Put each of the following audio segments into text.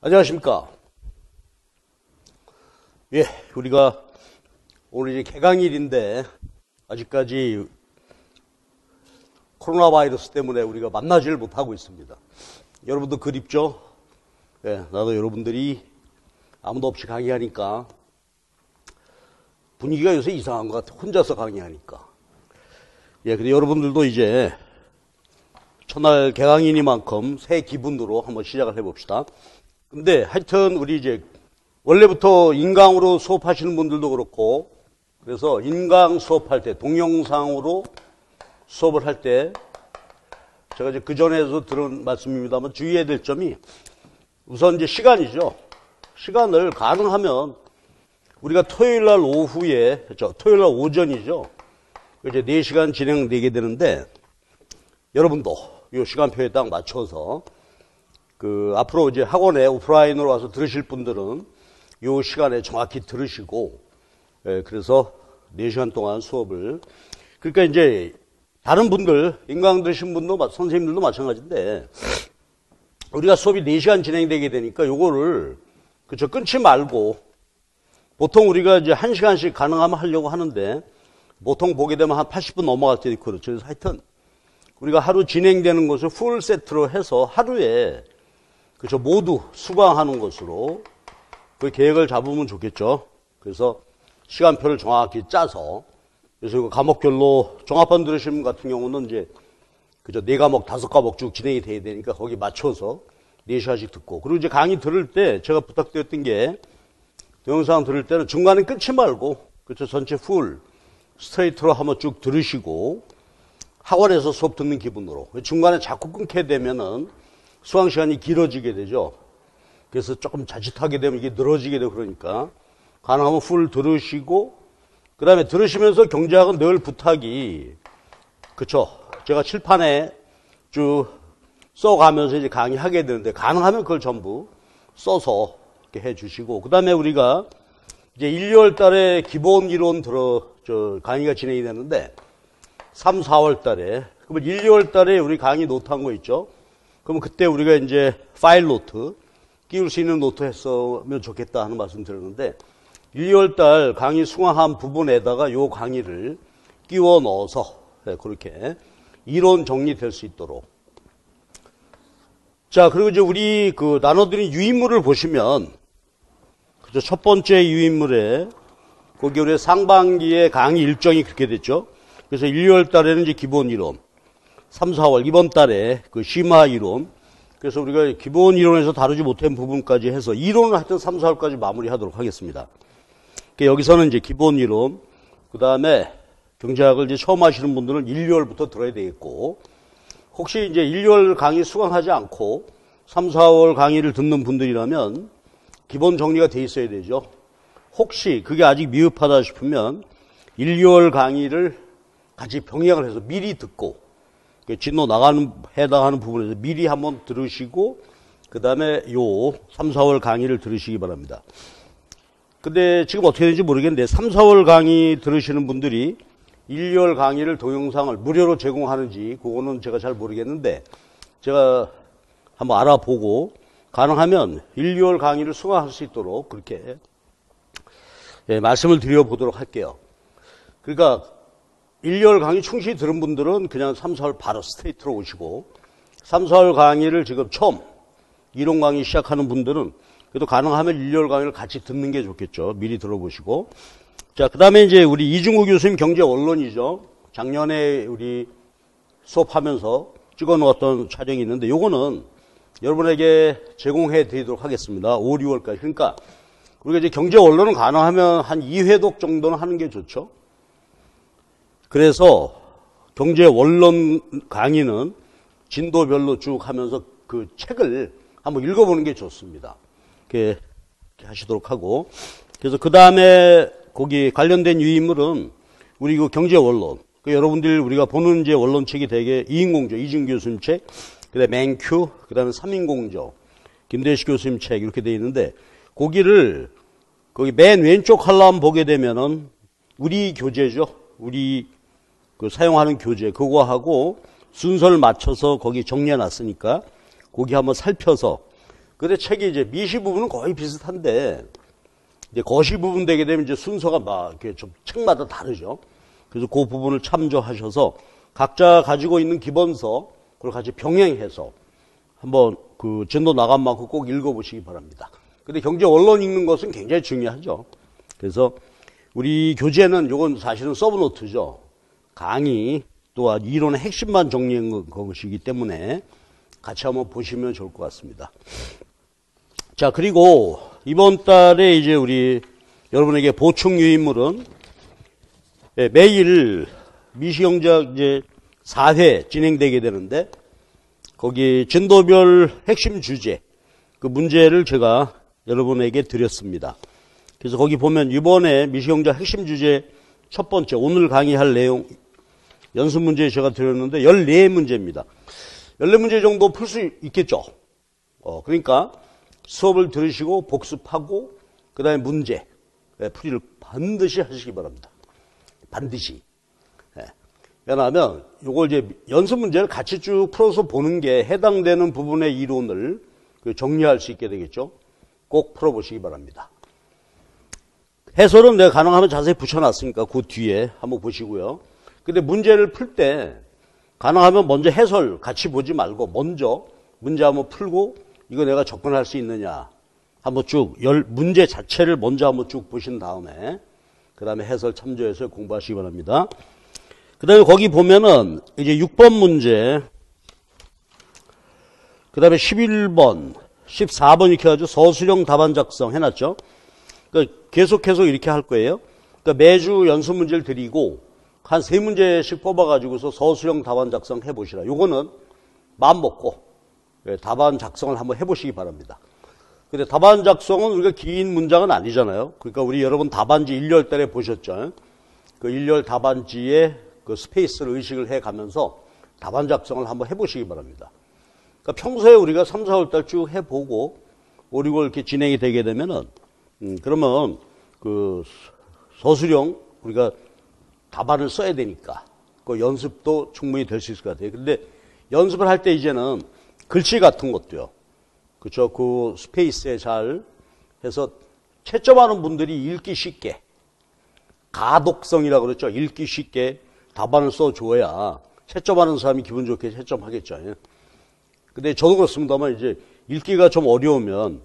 안녕하십니까. 예, 우리가 오늘 이제 개강일인데 아직까지 코로나 바이러스 때문에 우리가 만나지를 못하고 있습니다. 여러분도 그립죠? 예, 나도 여러분들이 아무도 없이 강의하니까 분위기가 요새 이상한 것 같아. 혼자서 강의하니까. 예, 근데 여러분들도 이제 첫날 개강이니만큼 새 기분으로 한번 시작을 해봅시다. 근데 하여튼 우리 이제 원래부터 인강으로 수업하시는 분들도 그렇고, 그래서 인강 수업할 때, 동영상으로 수업을 할 때, 제가 이제 그전에도 들은 말씀입니다만 주의해야 될 점이 우선 이제 시간이죠. 시간을 가능하면 우리가 토요일 날 오후에, 토요일 날 오전이죠. 이제 4시간 진행되게 되는데, 여러분도 이 시간표에 딱 맞춰서 앞으로 이제 학원에 오프라인으로 와서 들으실 분들은 이 시간에 정확히 들으시고, 예, 그래서 4시간 동안 수업을, 그러니까 이제 다른 분들, 인강 들으신 분도, 선생님들도 마찬가지인데, 우리가 수업이 4시간 진행되게 되니까 요거를, 그쵸, 끊지 말고, 보통 우리가 이제 1시간씩 가능하면 하려고 하는데, 보통 보게 되면 한 80분 넘어갈 때도 있고, 그렇죠. 그래서 하여튼, 우리가 하루 진행되는 것을 풀 세트로 해서 하루에, 그렇죠, 모두 수강하는 것으로 그 계획을 잡으면 좋겠죠. 그래서 시간표를 정확히 짜서, 그래서 그 과목별로 종합반 들으시는 분 같은 경우는 이제, 그죠, 4과목, 5과목 쭉 진행이 돼야 되니까 거기 맞춰서 4시간씩 듣고, 그리고 이제 강의 들을 때 제가 부탁드렸던 게, 동영상 들을 때는 중간에 끊지 말고, 그렇죠, 전체 풀, 스트레이트로 한번 쭉 들으시고, 학원에서 수업 듣는 기분으로. 중간에 자꾸 끊게 되면은 수강 시간이 길어지게 되죠. 그래서 조금 자칫하게 되면 이게 늘어지게 되고 그러니까 가능하면 풀 들으시고, 그 다음에 들으시면서 경제학은 늘 부탁이, 그쵸, 제가 칠판에 쭉 써가면서 이제 강의하게 되는데 가능하면 그걸 전부 써서 이렇게 해 주시고, 그 다음에 우리가 이제 1, 2월 달에 기본 이론 강의가 진행이 되는데 3, 4월 달에, 그러면 1, 2월 달에 우리 강의 노트 한 거 있죠? 그러면 그때 우리가 이제 파일 노트, 끼울 수 있는 노트 했으면 좋겠다 하는 말씀 드렸는데, 1, 2월 달 강의 수강한 부분에다가 요 강의를 끼워 넣어서, 그렇게 이론 정리될 수 있도록. 자, 그리고 이제 우리 나눠드린 유인물을 보시면, 그죠, 첫 번째 유인물에, 거기 우리 상반기에 강의 일정이 그렇게 됐죠? 그래서 1, 2월 달에는 이제 기본 이론, 3, 4월, 이번 달에 심화 이론, 그래서 우리가 기본 이론에서 다루지 못한 부분까지 해서 이론을 하여튼 3, 4월까지 마무리하도록 하겠습니다. 그러니까 여기서는 이제 기본 이론, 그 다음에 경제학을 이제 처음 하시는 분들은 1, 2월부터 들어야 되겠고, 혹시 이제 1, 2월 강의 수강하지 않고 3, 4월 강의를 듣는 분들이라면 기본 정리가 돼 있어야 되죠. 혹시 그게 아직 미흡하다 싶으면 1, 2월 강의를 같이 병행을 해서 미리 듣고, 진로 나가는, 해당하는 부분에서 미리 한번 들으시고, 그 다음에 요 3, 4월 강의를 들으시기 바랍니다. 근데 지금 어떻게 되는지 모르겠는데, 3, 4월 강의 들으시는 분들이 1, 2월 강의를 동영상을 무료로 제공하는지, 그거는 제가 잘 모르겠는데, 제가 한번 알아보고, 가능하면 1, 2월 강의를 수강할 수 있도록 그렇게, 예, 말씀을 드려보도록 할게요. 그러니까, 1, 2월 강의 충실히 들은 분들은 그냥 3, 4월 바로 스트레이트로 오시고, 3, 4월 강의를 지금 처음 이론 강의 시작하는 분들은 그래도 가능하면 1, 2월 강의를 같이 듣는 게 좋겠죠. 미리 들어보시고. 자, 그 다음에 이제 우리 이중우 교수님 경제 원론이죠. 작년에 우리 수업하면서 찍어 놓았던 촬영이 있는데, 요거는 여러분에게 제공해 드리도록 하겠습니다. 5, 6월까지. 그러니까 우리가 이제 경제 원론은 가능하면 한 2회독 정도는 하는 게 좋죠. 그래서 경제 원론 강의는 진도별로 쭉 하면서 그 책을 한번 읽어보는 게 좋습니다. 이렇게 하시도록 하고, 그래서 그 다음에 거기 관련된 유인물은 우리 그 경제 원론, 여러분들 우리가 보는 이제 원론책이 되게 이인공조, 이준 교수님 책, 그다음에 맹큐, 그다음에 삼인공조, 김대식 교수님 책 이렇게 돼 있는데, 거기를 거기 맨 왼쪽 칼럼 보게 되면은 우리 교재죠. 우리 사용하는 교재, 그거하고 순서를 맞춰서 거기 정리해 놨으니까 거기 한번 살펴서 근데 책이 이제 미시 부분은 거의 비슷한데, 이제 거시 부분 되게 되면 이제 순서가 막 이렇게 좀 책마다 다르죠. 그래서 그 부분을 참조하셔서 각자 가지고 있는 기본서, 그걸 같이 병행해서 한번 그 진도 나간 만큼 꼭 읽어보시기 바랍니다. 근데 경제 원론 읽는 것은 굉장히 중요하죠. 그래서 우리 교재는 요건 사실은 서브노트죠. 강의 또한 이론의 핵심만 정리한 것이기 때문에 같이 한번 보시면 좋을 것 같습니다. 자, 그리고 이번 달에 이제 우리 여러분에게 보충 유인물은 매일 미시경제학 이제 4회 진행되게 되는데 거기 진도별 핵심 주제 그 문제를 제가 여러분에게 드렸습니다. 그래서 거기 보면 이번에 미시경제학 핵심 주제 첫 번째 오늘 강의할 내용 연습 문제 제가 드렸는데 14문제입니다. 14문제 정도 풀 수 있겠죠. 그러니까 수업을 들으시고 복습하고 그 다음에 문제 풀이를 반드시 하시기 바랍니다. 반드시. 왜냐하면 요걸 이제 연습 문제를 같이 쭉 풀어서 보는 게 해당되는 부분의 이론을 정리할 수 있게 되겠죠. 꼭 풀어보시기 바랍니다. 해설은 내가 가능하면 자세히 붙여놨으니까 그 뒤에 한번 보시고요. 근데 문제를 풀 때 가능하면 먼저 해설 같이 보지 말고 먼저 문제 한번 풀고 이거 내가 접근할 수 있느냐 한번 쭉 문제 자체를 먼저 한번 쭉 보신 다음에 그 다음에 해설 참조해서 공부하시기 바랍니다. 그 다음에 거기 보면은 이제 6번 문제 그 다음에 11번 14번 이렇게 해가지고 서술형 답안 작성 해놨죠. 그러니까 계속해서 이렇게 할 거예요. 그러니까 매주 연습 문제를 드리고 한 3문제씩 뽑아가지고서 서술형 답안 작성 해보시라. 요거는 마음 먹고 답안 작성을 한번 해보시기 바랍니다. 근데 답안 작성은 우리가 긴 문장은 아니잖아요. 그러니까 우리 여러분 답안지 1월 달에 보셨죠. 그 1월 답안지에 그 스페이스를 의식을 해가면서 답안 작성을 한번 해보시기 바랍니다. 그러니까 평소에 우리가 3, 4월 달 쭉 해보고 5, 6월 이렇게 진행이 되게 되면은 그러면 그 서술형 우리가 답안을 써야 되니까 그 연습도 충분히 될 수 있을 것 같아요. 근데 연습을 할 때 이제는 글씨 같은 것도요. 그렇죠. 그 스페이스에 잘 해서 채점하는 분들이 읽기 쉽게 가독성이라고 그랬죠. 읽기 쉽게 답안을 써줘야 채점하는 사람이 기분 좋게 채점하겠죠. 근데 저도 그렇습니다만 이제 읽기가 좀 어려우면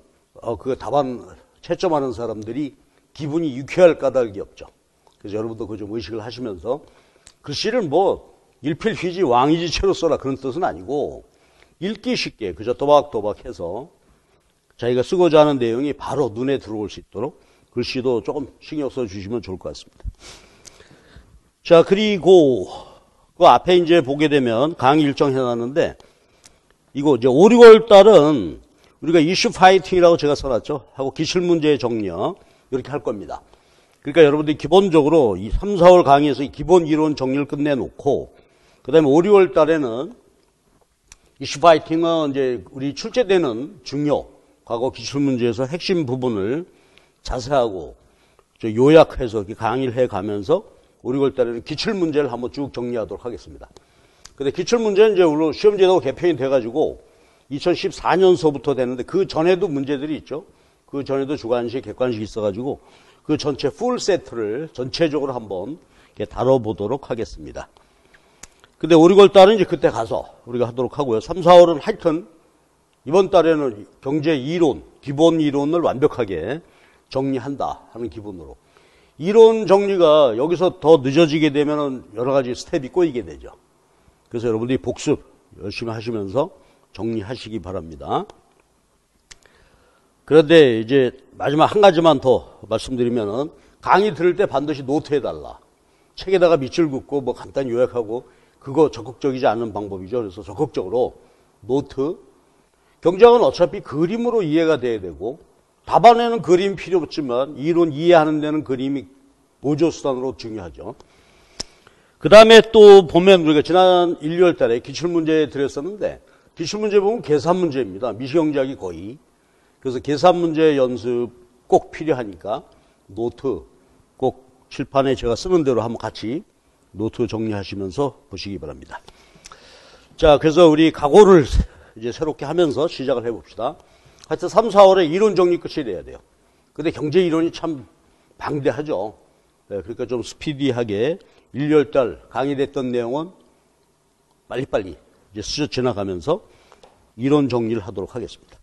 그 답안 채점하는 사람들이 기분이 유쾌할 까닭이 없죠. 그래서 여러분도 그 좀 의식을 하시면서 글씨를 뭐 일필휘지 왕이지채로 써라 그런 뜻은 아니고 읽기 쉽게 그저 또박또박 해서 자기가 쓰고자 하는 내용이 바로 눈에 들어올 수 있도록 글씨도 조금 신경 써주시면 좋을 것 같습니다. 자, 그리고 그 앞에 이제 보게 되면 강의 일정 해놨는데 이거 이제 5, 6월 달은 우리가 이슈 파이팅이라고 제가 써놨죠. 하고 기출문제 정리요. 이렇게 할 겁니다. 그러니까 여러분들이 기본적으로 이 3, 4월 강의에서 이 기본 이론 정리를 끝내놓고 그 다음에 5, 6월 달에는 이슈 파이팅은 이제 우리 출제되는 중요 과거 기출문제에서 핵심 부분을 자세하고 요약해서 강의를 해가면서 5, 6월 달에는 기출문제를 한번 쭉 정리하도록 하겠습니다. 근데 기출문제는 이제 우리 시험제도가 개편이 돼가지고 2014년서부터 되는데 그 전에도 문제들이 있죠. 그 전에도 주관식, 객관식이 있어가지고 그 전체 풀 세트를 전체적으로 한번 다뤄보도록 하겠습니다. 근데 5, 6월 달은 이제 그때 가서 우리가 하도록 하고요. 3, 4월은 하여튼 이번 달에는 경제 이론, 기본 이론을 완벽하게 정리한다 하는 기분으로. 이론 정리가 여기서 더 늦어지게 되면 여러 가지 스텝이 꼬이게 되죠. 그래서 여러분들이 복습 열심히 하시면서 정리하시기 바랍니다. 그런데 이제 마지막 한 가지만 더 말씀드리면은 강의 들을 때 반드시 노트 해달라. 책에다가 밑줄 긋고 뭐 간단히 요약하고 그거 적극적이지 않은 방법이죠. 그래서 적극적으로 노트. 경제학은 어차피 그림으로 이해가 돼야 되고 답안에는 그림 필요 없지만 이론 이해하는 데는 그림이 보조수단으로 중요하죠. 그 다음에 또 보면 우리가 지난 1월 달에 기출문제 드렸었는데 기출문제 보면 계산문제입니다. 미시경제학이 거의. 그래서 계산문제 연습 꼭 필요하니까 노트 꼭 칠판에 제가 쓰는 대로 한번 같이 노트 정리하시면서 보시기 바랍니다. 자, 그래서 우리 각오를 이제 새롭게 하면서 시작을 해봅시다. 하여튼 3, 4월에 이론 정리 끝이 돼야 돼요. 근데 경제 이론이 참 방대하죠. 네, 그러니까 좀 스피디하게 1, 2월달 강의됐던 내용은 빨리빨리 이제 스쳐 지나가면서 이론 정리를 하도록 하겠습니다.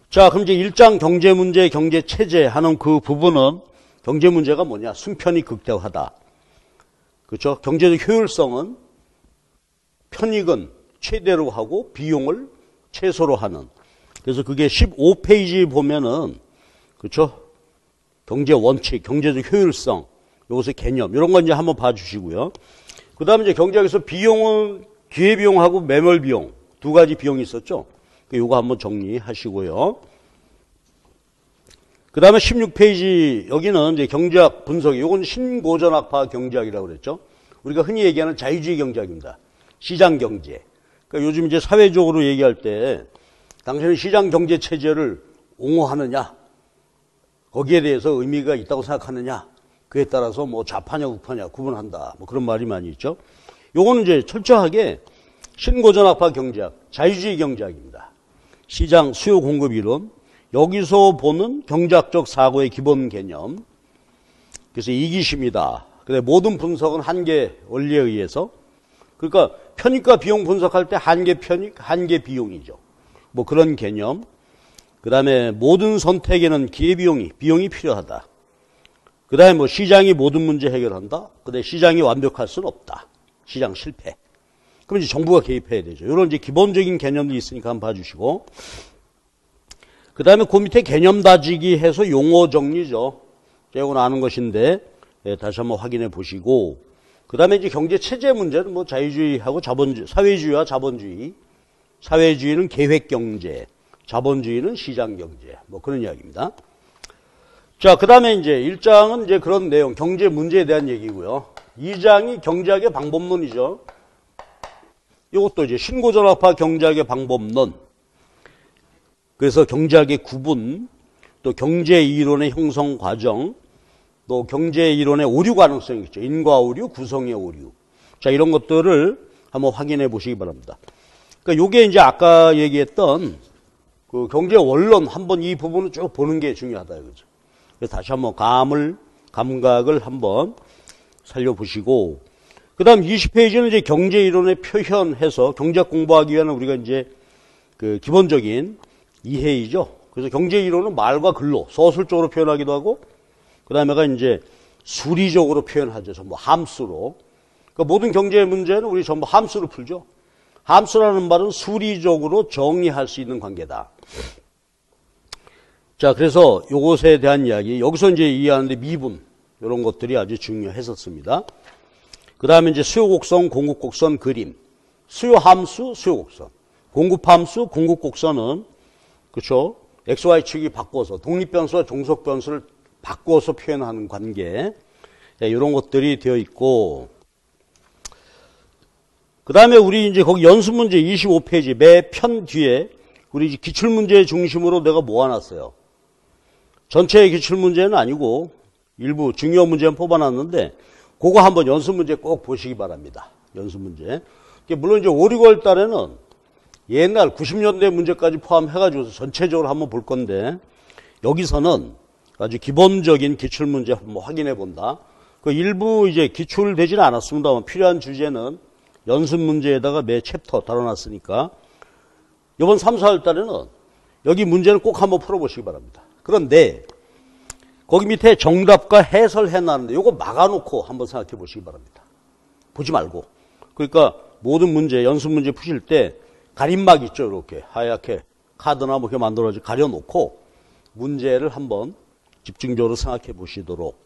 자, 그럼 이제 1장 경제 문제, 경제 체제 하는 그 부분은 경제 문제가 뭐냐? 순편이 극대화하다. 그렇죠? 경제적 효율성은 편익은 최대로 하고 비용을 최소로 하는. 그래서 그게 15페이지 보면은 그렇죠? 경제 원칙, 경제적 효율성, 요것의 개념 이런 건 이제 한번 봐주시고요. 그 다음에 이제 경제학에서 비용은 기회비용하고 매몰비용 두 가지 비용이 있었죠. 요거 한번 정리하시고요. 그 다음에 16페이지 여기는 이제 경제학 분석이 요건 신고전학파 경제학이라고 그랬죠. 우리가 흔히 얘기하는 자유주의 경제학입니다. 시장 경제. 그러니까 요즘 이제 사회적으로 얘기할 때 당신은 시장 경제 체제를 옹호하느냐, 거기에 대해서 의미가 있다고 생각하느냐, 그에 따라서 뭐 좌파냐 우파냐 구분한다. 뭐 그런 말이 많이 있죠. 요거는 이제 철저하게 신고전학파 경제학, 자유주의 경제학입니다. 시장 수요 공급 이론, 여기서 보는 경제학적 사고의 기본 개념. 그래서 이기심이다. 근데 모든 분석은 한계 원리에 의해서. 그러니까 편익과 비용 분석할 때 한계 편익, 한계 비용이죠. 뭐 그런 개념. 그 다음에 모든 선택에는 비용이 필요하다. 그 다음에 뭐 시장이 모든 문제 해결한다. 근데 시장이 완벽할 수는 없다. 시장 실패. 그럼 이제 정부가 개입해야 되죠. 이런 이제 기본적인 개념들이 있으니까 한번 봐주시고. 그 다음에 그 밑에 개념 다지기 해서 용어 정리죠. 이건 아는 것인데, 예, 다시 한번 확인해 보시고. 그 다음에 이제 경제 체제 문제는 뭐 자유주의하고 자본주의, 사회주의와 자본주의. 사회주의는 계획 경제, 자본주의는 시장 경제. 뭐 그런 이야기입니다. 자, 그 다음에 이제 1장은 이제 그런 내용, 경제 문제에 대한 얘기고요. 2장이 경제학의 방법론이죠. 이것도 이제 신고전학파 경제학의 방법론. 그래서 경제학의 구분, 또 경제 이론의 형성 과정, 또 경제 이론의 오류 가능성이 있죠. 인과 오류, 구성의 오류. 자, 이런 것들을 한번 확인해 보시기 바랍니다. 그러니까 요게 이제 아까 얘기했던 그 경제 원론 한번 이 부분을 쭉 보는 게 중요하다 이거죠. 그래서 다시 한번 감각을 한번 살려보시고, 그 다음 20페이지는 이제 경제 이론의 표현해서 경제학 공부하기 위한 우리가 이제 그 기본적인 이해이죠. 그래서 경제 이론은 말과 글로 서술적으로 표현하기도 하고, 그 다음에가 이제 수리적으로 표현하죠. 전부 함수로. 그러니까 모든 경제 문제는 우리 전부 함수로 풀죠. 함수라는 말은 수리적으로 정리할 수 있는 관계다. 자, 그래서 요것에 대한 이야기, 여기서 이제 이해하는데 미분, 이런 것들이 아주 중요했었습니다. 그 다음에 이제 수요곡선, 공급곡선 그림. 수요함수, 수요곡선. 공급함수, 공급곡선은, 그렇죠? XY축이 바꿔서, 독립변수와 종속변수를 바꿔서 표현하는 관계. 이런 것들이 되어 있고, 그 다음에 우리 이제 거기 연습문제 25페이지 매 편 뒤에 우리 이제 기출문제 중심으로 내가 모아놨어요. 전체의 기출문제는 아니고 일부 중요 문제는 뽑아놨는데 그거 한번 연습문제 꼭 보시기 바랍니다. 연습문제. 물론 이제 5, 6월 달에는 옛날 90년대 문제까지 포함해가지고 전체적으로 한번 볼 건데 여기서는 아주 기본적인 기출문제 한번 확인해 본다. 그 일부 이제 기출되지는 않았습니다만 필요한 주제는 연습 문제에다가 매 챕터 다뤄놨으니까 이번 3, 4월 달에는 여기 문제는 꼭 한번 풀어보시기 바랍니다. 그런데 거기 밑에 정답과 해설 해놨는데 이거 막아놓고 한번 생각해 보시기 바랍니다. 보지 말고. 그러니까 모든 문제, 연습 문제 푸실 때 가림막 있죠. 이렇게 하얗게 카드나 뭐 이렇게 만들어서 가려놓고 문제를 한번 집중적으로 생각해 보시도록.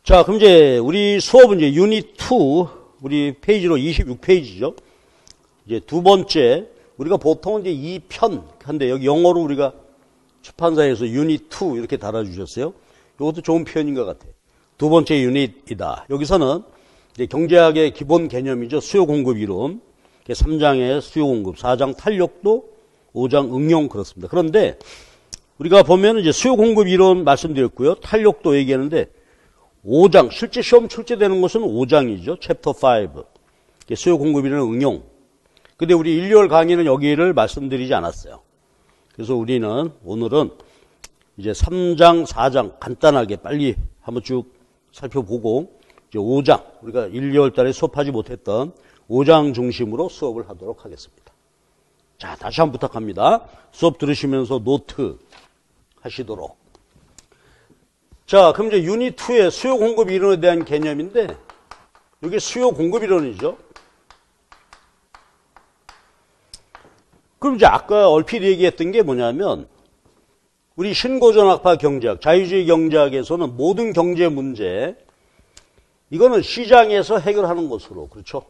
자, 그럼 이제 우리 수업은 이제 유닛 2 우리 페이지로 26페이지죠. 이제 두 번째 우리가 보통은 이제 2편 한데 여기 영어로 우리가 출판사에서 유닛 2 이렇게 달아주셨어요. 이것도 좋은 표현인 것 같아요. 두 번째 유닛이다. 여기서는 이제 경제학의 기본 개념이죠. 수요 공급 이론. 3장의 수요 공급, 4장 탄력도, 5장 응용 그렇습니다. 그런데 우리가 보면 이제 수요 공급 이론 말씀드렸고요. 탄력도 얘기하는데 5장, 실제 시험 출제되는 것은 5장이죠. 챕터 5. 수요 공급 이론 응용. 근데 우리 1, 2월 강의는 여기를 말씀드리지 않았어요. 그래서 우리는 오늘은 이제 3장, 4장 간단하게 빨리 한번 쭉 살펴보고 이제 5장, 우리가 1, 2월 달에 수업하지 못했던 5장 중심으로 수업을 하도록 하겠습니다. 자, 다시 한번 부탁합니다. 수업 들으시면서 노트 하시도록. 자, 그럼 이제 유닛 2의 수요 공급 이론에 대한 개념인데, 여기 수요 공급 이론이죠. 그럼 이제 아까 얼핏 얘기했던 게 뭐냐면, 우리 신고전학파 경제학, 자유주의 경제학에서는 모든 경제 문제, 이거는 시장에서 해결하는 것으로, 그렇죠?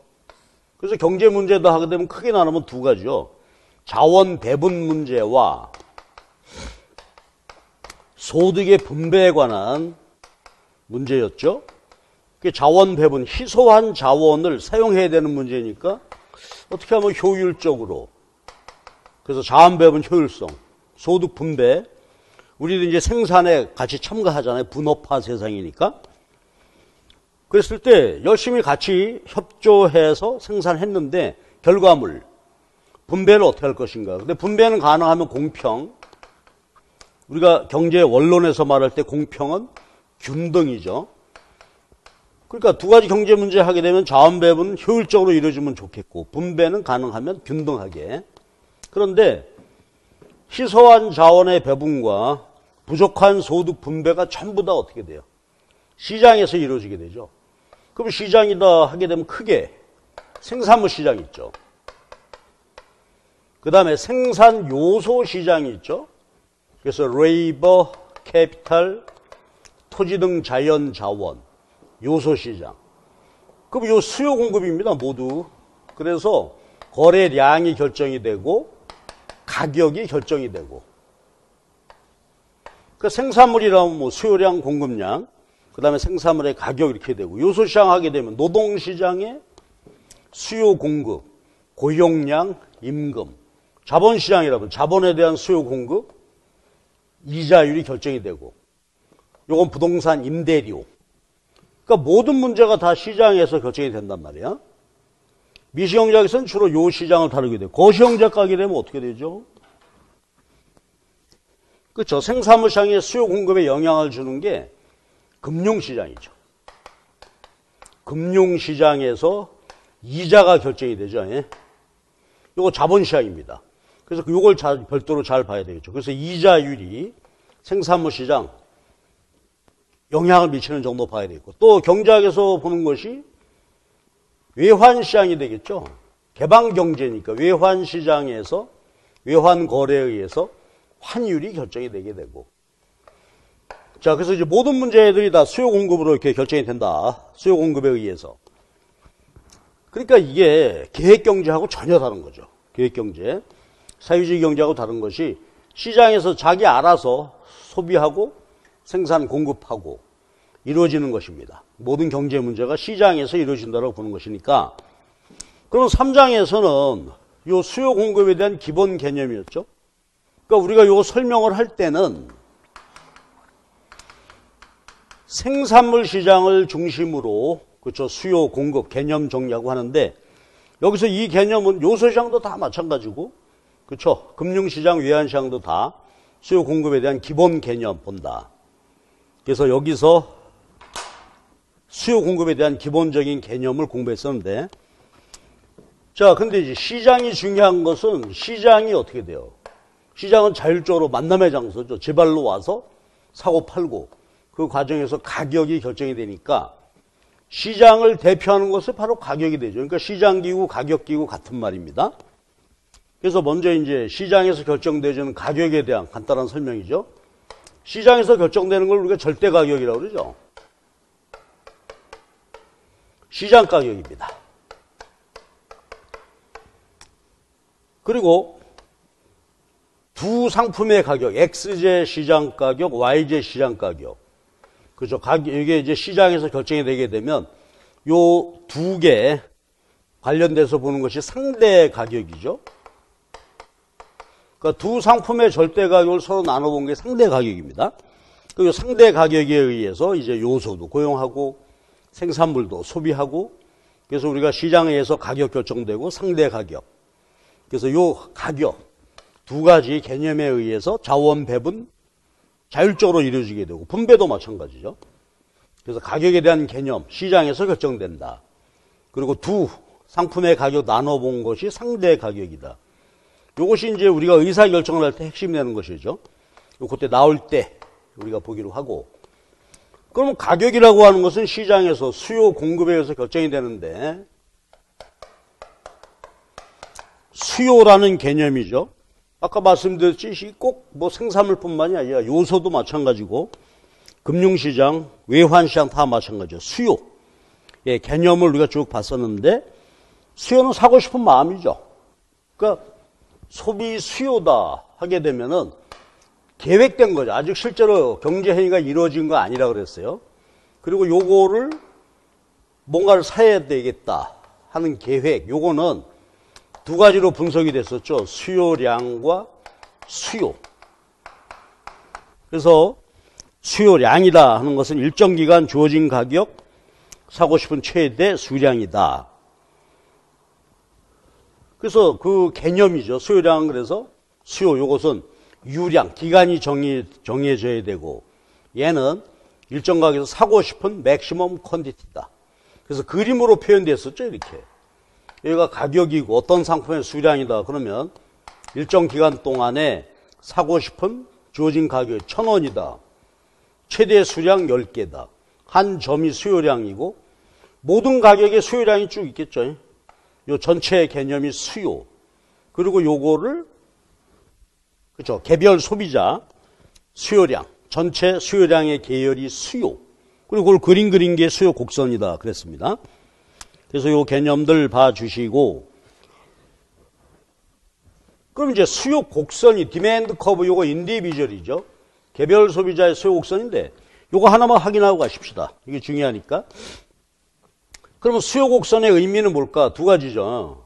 그래서 경제 문제도 하게 되면 크게 나누면 두 가지요. 자원 배분 문제와 소득의 분배에 관한 문제였죠. 자원 배분, 희소한 자원을 사용해야 되는 문제니까 어떻게 하면 효율적으로, 그래서 자원 배분 효율성, 소득 분배, 우리도 이제 생산에 같이 참가하잖아요. 분업화 세상이니까. 그랬을 때 열심히 같이 협조해서 생산했는데 결과물, 분배를 어떻게 할 것인가. 근데 분배는 가능하면 공평. 우리가 경제 원론에서 말할 때 공평은 균등이죠. 그러니까 두 가지 경제 문제 하게 되면 자원 배분은 효율적으로 이루어지면 좋겠고 분배는 가능하면 균등하게. 그런데 희소한 자원의 배분과 부족한 소득 분배가 전부 다 어떻게 돼요? 시장에서 이루어지게 되죠. 그럼 시장이다 하게 되면 크게 생산물 시장이 있죠. 그 다음에 생산 요소 시장이 있죠. 그래서 레이버, 캐피탈, 토지 등 자연 자원, 요소 시장. 그럼 요 수요 공급입니다, 모두. 그래서 거래량이 결정이 되고 가격이 결정이 되고. 그 생산물이라면 뭐 수요량, 공급량, 그 다음에 생산물의 가격 이렇게 되고, 요소 시장 하게 되면 노동 시장의 수요 공급, 고용량, 임금, 자본 시장이라면 자본에 대한 수요 공급, 이자율이 결정이 되고, 요건 부동산 임대료. 그러니까 모든 문제가 다 시장에서 결정이 된단 말이야. 미시경제학에서는 주로 요 시장을 다루게 되고, 거시경제학 가게 되면 어떻게 되죠? 그렇죠. 생산물 시장의 수요 공급에 영향을 주는 게 금융시장이죠. 금융시장에서 이자가 결정이 되죠. 예? 요거 자본시장입니다. 그래서 요걸 별도로 잘 봐야 되겠죠. 그래서 이자율이 생산물 시장 영향을 미치는 정도 봐야 되겠고, 또 경제학에서 보는 것이 외환시장이 되겠죠. 개방경제니까 외환시장에서 외환 거래에 의해서 환율이 결정이 되게 되고. 자, 그래서 이제 모든 문제들이 다 수요 공급으로 이렇게 결정이 된다. 수요 공급에 의해서. 그러니까 이게 계획경제하고 전혀 다른 거죠. 계획경제. 사회주의 경제하고 다른 것이 시장에서 자기 알아서 소비하고 생산 공급하고 이루어지는 것입니다. 모든 경제 문제가 시장에서 이루어진다고 보는 것이니까. 그럼 3장에서는 요 수요 공급에 대한 기본 개념이었죠. 그러니까 우리가 요 설명을 할 때는 생산물 시장을 중심으로, 그렇죠, 수요 공급 개념 정리하고 하는데, 여기서 이 개념은 요소 시장도 다 마찬가지고, 그렇죠, 금융시장, 외환시장도 다 수요 공급에 대한 기본 개념 본다. 그래서 여기서 수요 공급에 대한 기본적인 개념을 공부했었는데, 자, 근데 이제 시장이 중요한 것은 시장이 어떻게 돼요? 시장은 자율적으로 만남의 장소죠. 제발로 와서 사고 팔고 그 과정에서 가격이 결정이 되니까 시장을 대표하는 것은 바로 가격이 되죠. 그러니까 시장기구, 가격기구 같은 말입니다. 그래서 먼저 이제 시장에서 결정되는 가격에 대한 간단한 설명이죠. 시장에서 결정되는 걸 우리가 절대 가격이라고 그러죠. 시장 가격입니다. 그리고 두 상품의 가격, X제 시장 가격, Y제 시장 가격. 그죠. 이게 이제 시장에서 결정이 되게 되면 요 두 개 관련돼서 보는 것이 상대 가격이죠. 그러니까 두 상품의 절대 가격을 서로 나눠본 게 상대 가격입니다. 그 상대 가격에 의해서 이제 요소도 고용하고 생산물도 소비하고, 그래서 우리가 시장에서 가격 결정되고 상대 가격. 그래서 요 가격 두 가지 개념에 의해서 자원 배분 자율적으로 이루어지게 되고 분배도 마찬가지죠. 그래서 가격에 대한 개념 시장에서 결정된다. 그리고 두 상품의 가격 나눠본 것이 상대 가격이다. 이것이 이제 우리가 의사결정을 할 때 핵심이 되는 것이죠. 그때 나올 때 우리가 보기로 하고. 그러면 가격이라고 하는 것은 시장에서 수요 공급에 의해서 결정이 되는데 수요라는 개념이죠. 아까 말씀드렸듯이 꼭 뭐 생산물뿐만이 아니라 요소도 마찬가지고 금융시장, 외환시장 다 마찬가지죠. 수요. 예, 개념을 우리가 쭉 봤었는데 수요는 사고 싶은 마음이죠. 그러니까 소비 수요다 하게 되면은 계획된 거죠. 아직 실제로 경제 행위가 이루어진 거 아니라 그랬어요. 그리고 요거를 뭔가를 사야 되겠다 하는 계획, 요거는 두 가지로 분석이 됐었죠. 수요량과 수요. 그래서 수요량이다 하는 것은 일정 기간 주어진 가격, 사고 싶은 최대 수량이다. 그래서 그 개념이죠. 수요량 그래서 수요 요것은 유량, 기간이 정해져야 되고 얘는 일정 가격에서 사고 싶은 맥시멈 퀀티티다. 그래서 그림으로 표현됐었죠. 이렇게. 여기가 가격이고 어떤 상품의 수량이다. 그러면 일정 기간 동안에 사고 싶은 주어진 가격이 1,000원이다. 최대 수량 10개다. 한 점이 수요량이고 모든 가격에 수요량이 쭉 있겠죠. 요 전체 개념이 수요. 그리고 요거를 그렇죠. 개별 소비자 수요량, 전체 수요량의 계열이 수요. 그리고 그걸 그린 게 수요 곡선이다 그랬습니다. 그래서 요 개념들 봐주시고 그럼 이제 수요 곡선이 디맨드 커브 요거 인디비주얼이죠. 개별 소비자의 수요 곡선인데 요거 하나만 확인하고 가십시다. 이게 중요하니까. 그러면 수요 곡선의 의미는 뭘까? 두 가지죠.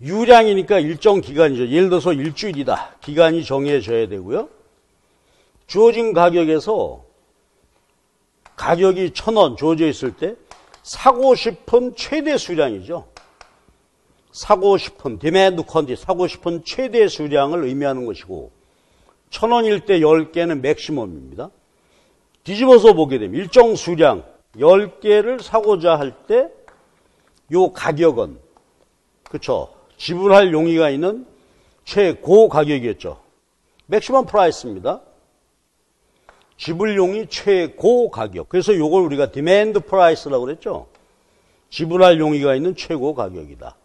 유량이니까 일정 기간이죠. 예를 들어서 일주일이다. 기간이 정해져야 되고요. 주어진 가격에서 가격이 1,000원 주어져 있을 때 사고 싶은 최대 수량이죠. 사고 싶은 디맨드 퀀티 사고 싶은 최대 수량을 의미하는 것이고 1,000원일 때 10개는 맥시멈입니다. 뒤집어서 보게 되면 일정 수량 10개를 사고자 할 때 요 가격은 그렇죠. 지불할 용의가 있는 최고 가격이었죠. 맥시멈 프라이스입니다. 지불용이 최고 가격. 그래서 요걸 우리가 디맨드 프라이스라고 그랬죠. 지불할 용의가 있는 최고 가격이다.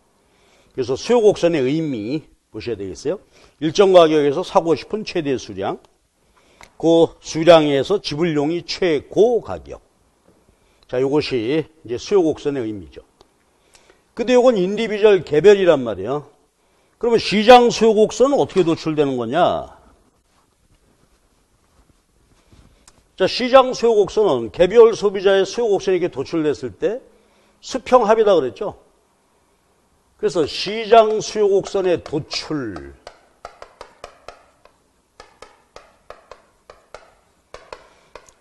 그래서 수요 곡선의 의미 보셔야 되겠어요. 일정 가격에서 사고 싶은 최대 수량, 그 수량에서 지불용이 최고 가격. 자, 요것이 이제 수요 곡선의 의미죠. 근데 요건 인디비주얼 개별이란 말이에요. 그러면 시장 수요 곡선은 어떻게 도출되는 거냐? 자, 시장 수요 곡선은 개별 소비자의 수요 곡선이 이렇게 도출됐을 때 수평합이다 그랬죠? 그래서 시장 수요 곡선의 도출.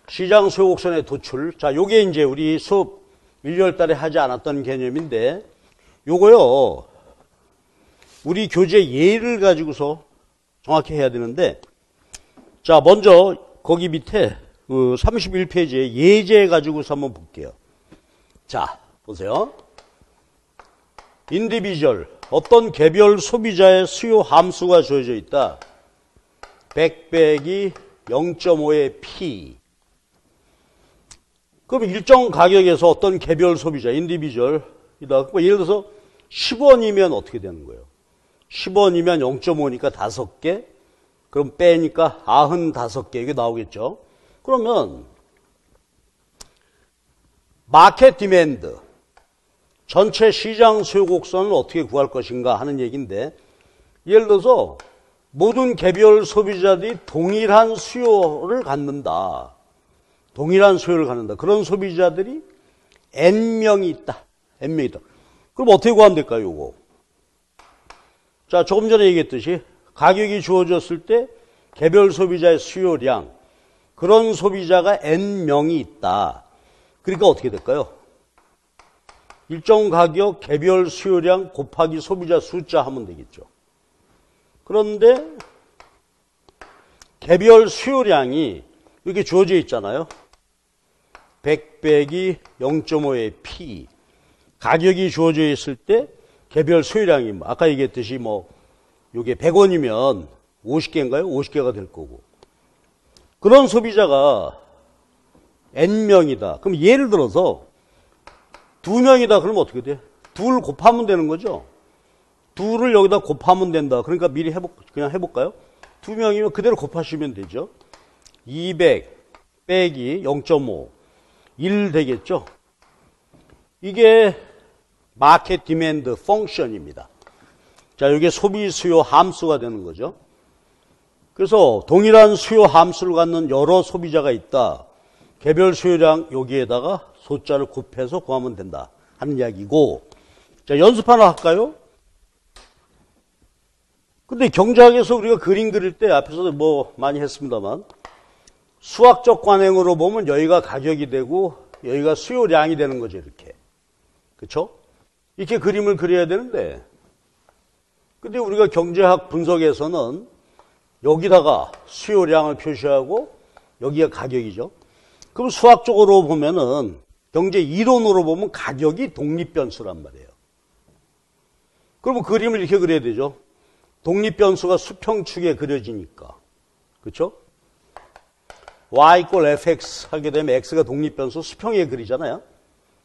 시장 수요 곡선의 도출. 자, 요게 이제 우리 수업 1월 달에 하지 않았던 개념인데, 요거요, 우리 교재 예를 가지고서 정확히 해야 되는데, 자, 먼저 거기 밑에 그 31페이지에 예제 가지고서 한번 볼게요. 자, 보세요. 인디비주얼, 어떤 개별 소비자의 수요 함수가 주어져 있다. 100 빼기 0.5의 P. 그럼 일정 가격에서 어떤 개별 소비자, 인디비주얼이다. 예를 들어서 10원이면 어떻게 되는 거예요? 10원이면 0.5니까 5개. 그럼 빼니까 95개. 이게 나오겠죠? 그러면 마켓 디맨드, 전체 시장 수요 곡선을 어떻게 구할 것인가 하는 얘기인데, 예를 들어서 모든 개별 소비자들이 동일한 수요를 갖는다. 동일한 수요를 갖는다. 그런 소비자들이 N명이 있다. N명이 있다. 그럼 어떻게 구하면 될까요, 요거? 자, 조금 전에 얘기했듯이 가격이 주어졌을 때 개별 소비자의 수요량, 그런 소비자가 N명이 있다. 그러니까 어떻게 될까요? 일정 가격 개별 수요량 곱하기 소비자 숫자 하면 되겠죠. 그런데 개별 수요량이 이렇게 주어져 있잖아요. 100 빼기 0.5의 P. 가격이 주어져 있을 때 개별 수요량이 아까 얘기했듯이 이게 100원이면 50개인가요? 50개가 될 거고. 그런 소비자가 N명이다. 그럼 예를 들어서 2명이다. 그러면 어떻게 돼? 2를 곱하면 되는 거죠. 2를 여기다 곱하면 된다. 그러니까 미리 그냥 해볼까요? 2명이면 그대로 곱하시면 되죠. 200 빼기 0.5. 1 되겠죠. 이게 마켓 디맨드 펑션입니다. 자, 이게 소비 수요 함수가 되는 거죠. 그래서 동일한 수요 함수를 갖는 여러 소비자가 있다. 개별 수요량 여기에다가 숫자를 곱해서 구하면 된다 하는 이야기고. 자, 연습 하나 할까요? 근데 경제학에서 우리가 그림 그릴 때 앞에서도 많이 했습니다만 수학적 관행으로 보면 여기가 가격이 되고 여기가 수요량이 되는 거죠. 이렇게. 그렇죠? 이렇게 그림을 그려야 되는데 근데 우리가 경제학 분석에서는 여기다가 수요량을 표시하고 여기가 가격이죠. 그럼 수학적으로 보면은 경제 이론으로 보면 가격이 독립변수란 말이에요. 그러면 그림을 이렇게 그려야 되죠. 독립변수가 수평축에 그려지니까. 그렇죠? y 이퀄 fx 하게 되면 x가 독립변수 수평에 그리잖아요.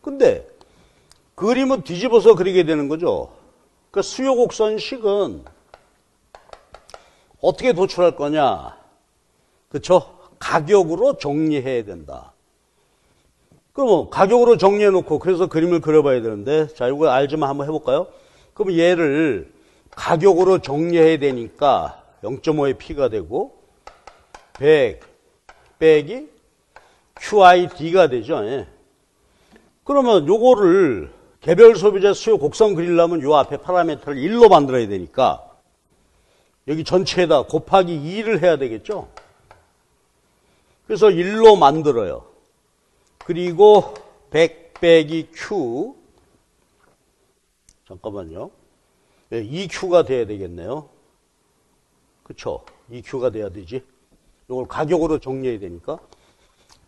근데 그림은 뒤집어서 그리게 되는 거죠. 그러니까 수요 곡선식은 어떻게 도출할 거냐? 그렇죠? 가격으로 정리해야 된다. 그러면 가격으로 정리해 놓고 그래서 그림을 그려봐야 되는데 자, 이거 알지만 한번 해볼까요? 그럼 얘를 가격으로 정리해야 되니까 0.5의 P가 되고 100 빼기 QID가 되죠. 예. 그러면 요거를 개별 소비자 수요 곡선 그리려면 요 앞에 파라미터를 1로 만들어야 되니까 여기 전체에다 곱하기 2를 해야 되겠죠. 그래서 1로 만들어요. 그리고 100 빼기 Q 잠깐만요. 네, 2Q가 돼야 되겠네요. 그쵸? 2Q가 돼야 되지. 이걸 가격으로 정리해야 되니까.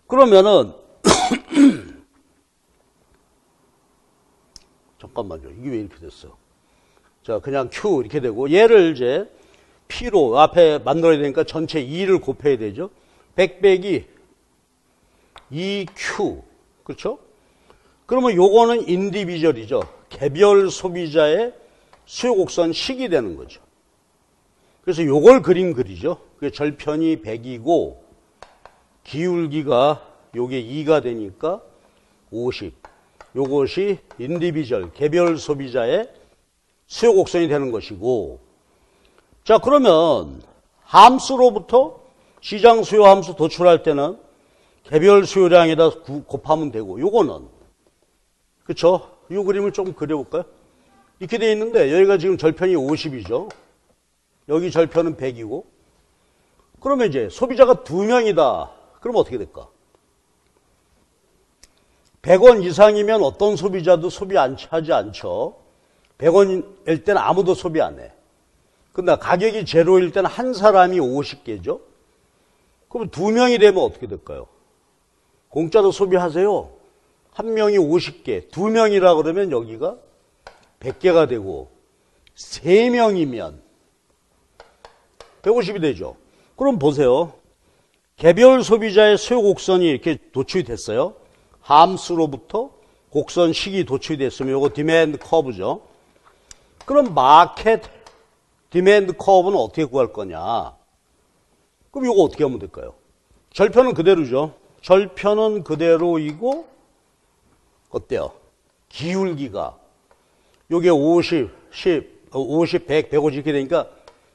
그러면은 잠깐만요. 이게 왜 이렇게 됐어? 자, 그냥 Q 이렇게 되고 얘를 이제 P로 앞에 만들어야 되니까 전체 2를 곱해야 되죠. 100 빼기 2Q. 그렇죠? 그러면 요거는 인디비저이죠. 개별 소비자의 수요 곡선 식이 되는 거죠. 그래서 요걸 그림 그리죠. 그 절편이 100이고 기울기가 요게 2가 되니까 50. 요것이 인디비절 개별 소비자의 수요 곡선이 되는 것이고 자, 그러면 함수로부터 시장 수요 함수 도출할 때는 개별 수요량에다 곱하면 되고 요거는 그쵸? 이 그림을 조금 그려볼까요? 이렇게 돼 있는데 여기가 지금 절편이 50이죠. 여기 절편은 100이고 그러면 이제 소비자가 2명이다. 그럼 어떻게 될까? 100원 이상이면 어떤 소비자도 소비하지 않죠. 100원일 때는 아무도 소비 안 해. 근데 가격이 제로일 때는 한 사람이 50개죠. 그럼 2명이 되면 어떻게 될까요? 공짜로 소비하세요. 한 명이 50개, 2명이라 그러면 여기가 100개가 되고 3명이면 150이 되죠. 그럼 보세요. 개별 소비자의 수요 곡선이 이렇게 도출이 됐어요. 함수로부터 곡선식이 도출이 됐으면 이거 디맨드 커브죠. 그럼 마켓 디맨드 커브는 어떻게 구할 거냐? 그럼 이거 어떻게 하면 될까요? 절편은 그대로죠. 절편은 그대로이고 어때요? 기울기가 요게 50, 10, 50, 100, 150 이렇게 되니까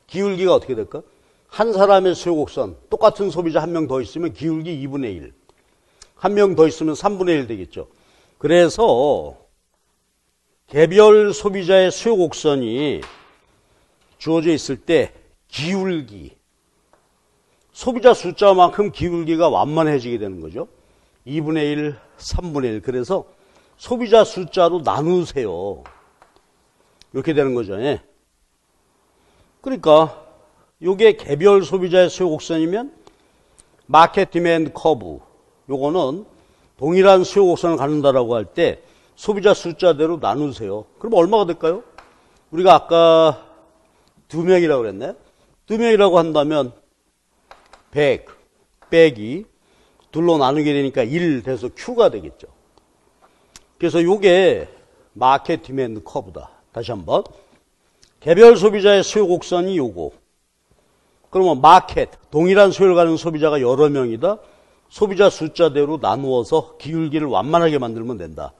기울기가 어떻게 될까? 한 사람의 수요 곡선 똑같은 소비자 한 명 더 있으면 기울기 2분의 1. 한 명 더 있으면 3분의 1 되겠죠. 그래서 개별 소비자의 수요 곡선이 주어져 있을 때 기울기 소비자 숫자만큼 기울기가 완만해지게 되는 거죠. 2분의 1, 3분의 1. 그래서 소비자 숫자로 나누세요. 이렇게 되는 거죠. 예. 그러니까 요게 개별 소비자의 수요 곡선이면 마켓 디맨드 커브, 요거는 동일한 수요 곡선을 갖는다라고 할 때 소비자 숫자대로 나누세요. 그럼 얼마가 될까요? 우리가 아까 2명이라고 그랬네. 2명이라고 한다면 100 빼기 2로 나누게 되니까 1 돼서 Q가 되겠죠. 그래서 요게 마켓 디맨드 커브다. 다시 한번. 개별 소비자의 수요 곡선이 요거. 그러면 마켓, 동일한 수요를 가는 소비자가 여러 명이다. 소비자 숫자대로 나누어서 기울기를 완만하게 만들면 된다.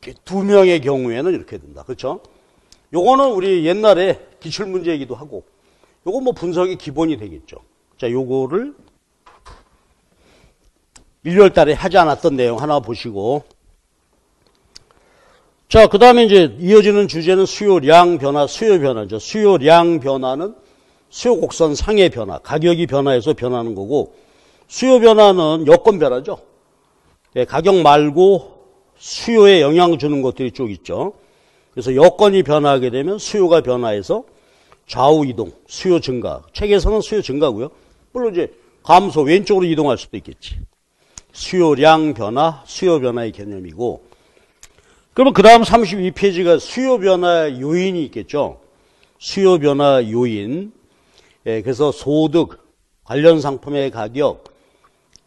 2명의 경우에는 이렇게 된다. 그렇죠? 요거는 우리 옛날에 기출문제이기도 하고, 요거 뭐 분석의 기본이 되겠죠. 자, 요거를 1월 달에 하지 않았던 내용 하나 보시고. 자, 그 다음에 이제 이어지는 주제는 수요량 변화, 수요 변화죠. 수요량 변화는 수요 곡선 상의 변화, 가격이 변화해서 변하는 거고, 수요 변화는 여건 변화죠. 예, 가격 말고 수요에 영향을 주는 것들이 쭉 있죠. 그래서 여건이 변화하게 되면 수요가 변화해서 좌우 이동, 수요 증가. 책에서는 수요 증가고요. 물론 이제 감소, 왼쪽으로 이동할 수도 있겠지. 수요량 변화, 수요 변화의 개념이고. 그러면 그 다음 32페이지가 수요 변화 요인이 있겠죠. 수요 변화 요인. 예, 그래서 소득, 관련 상품의 가격,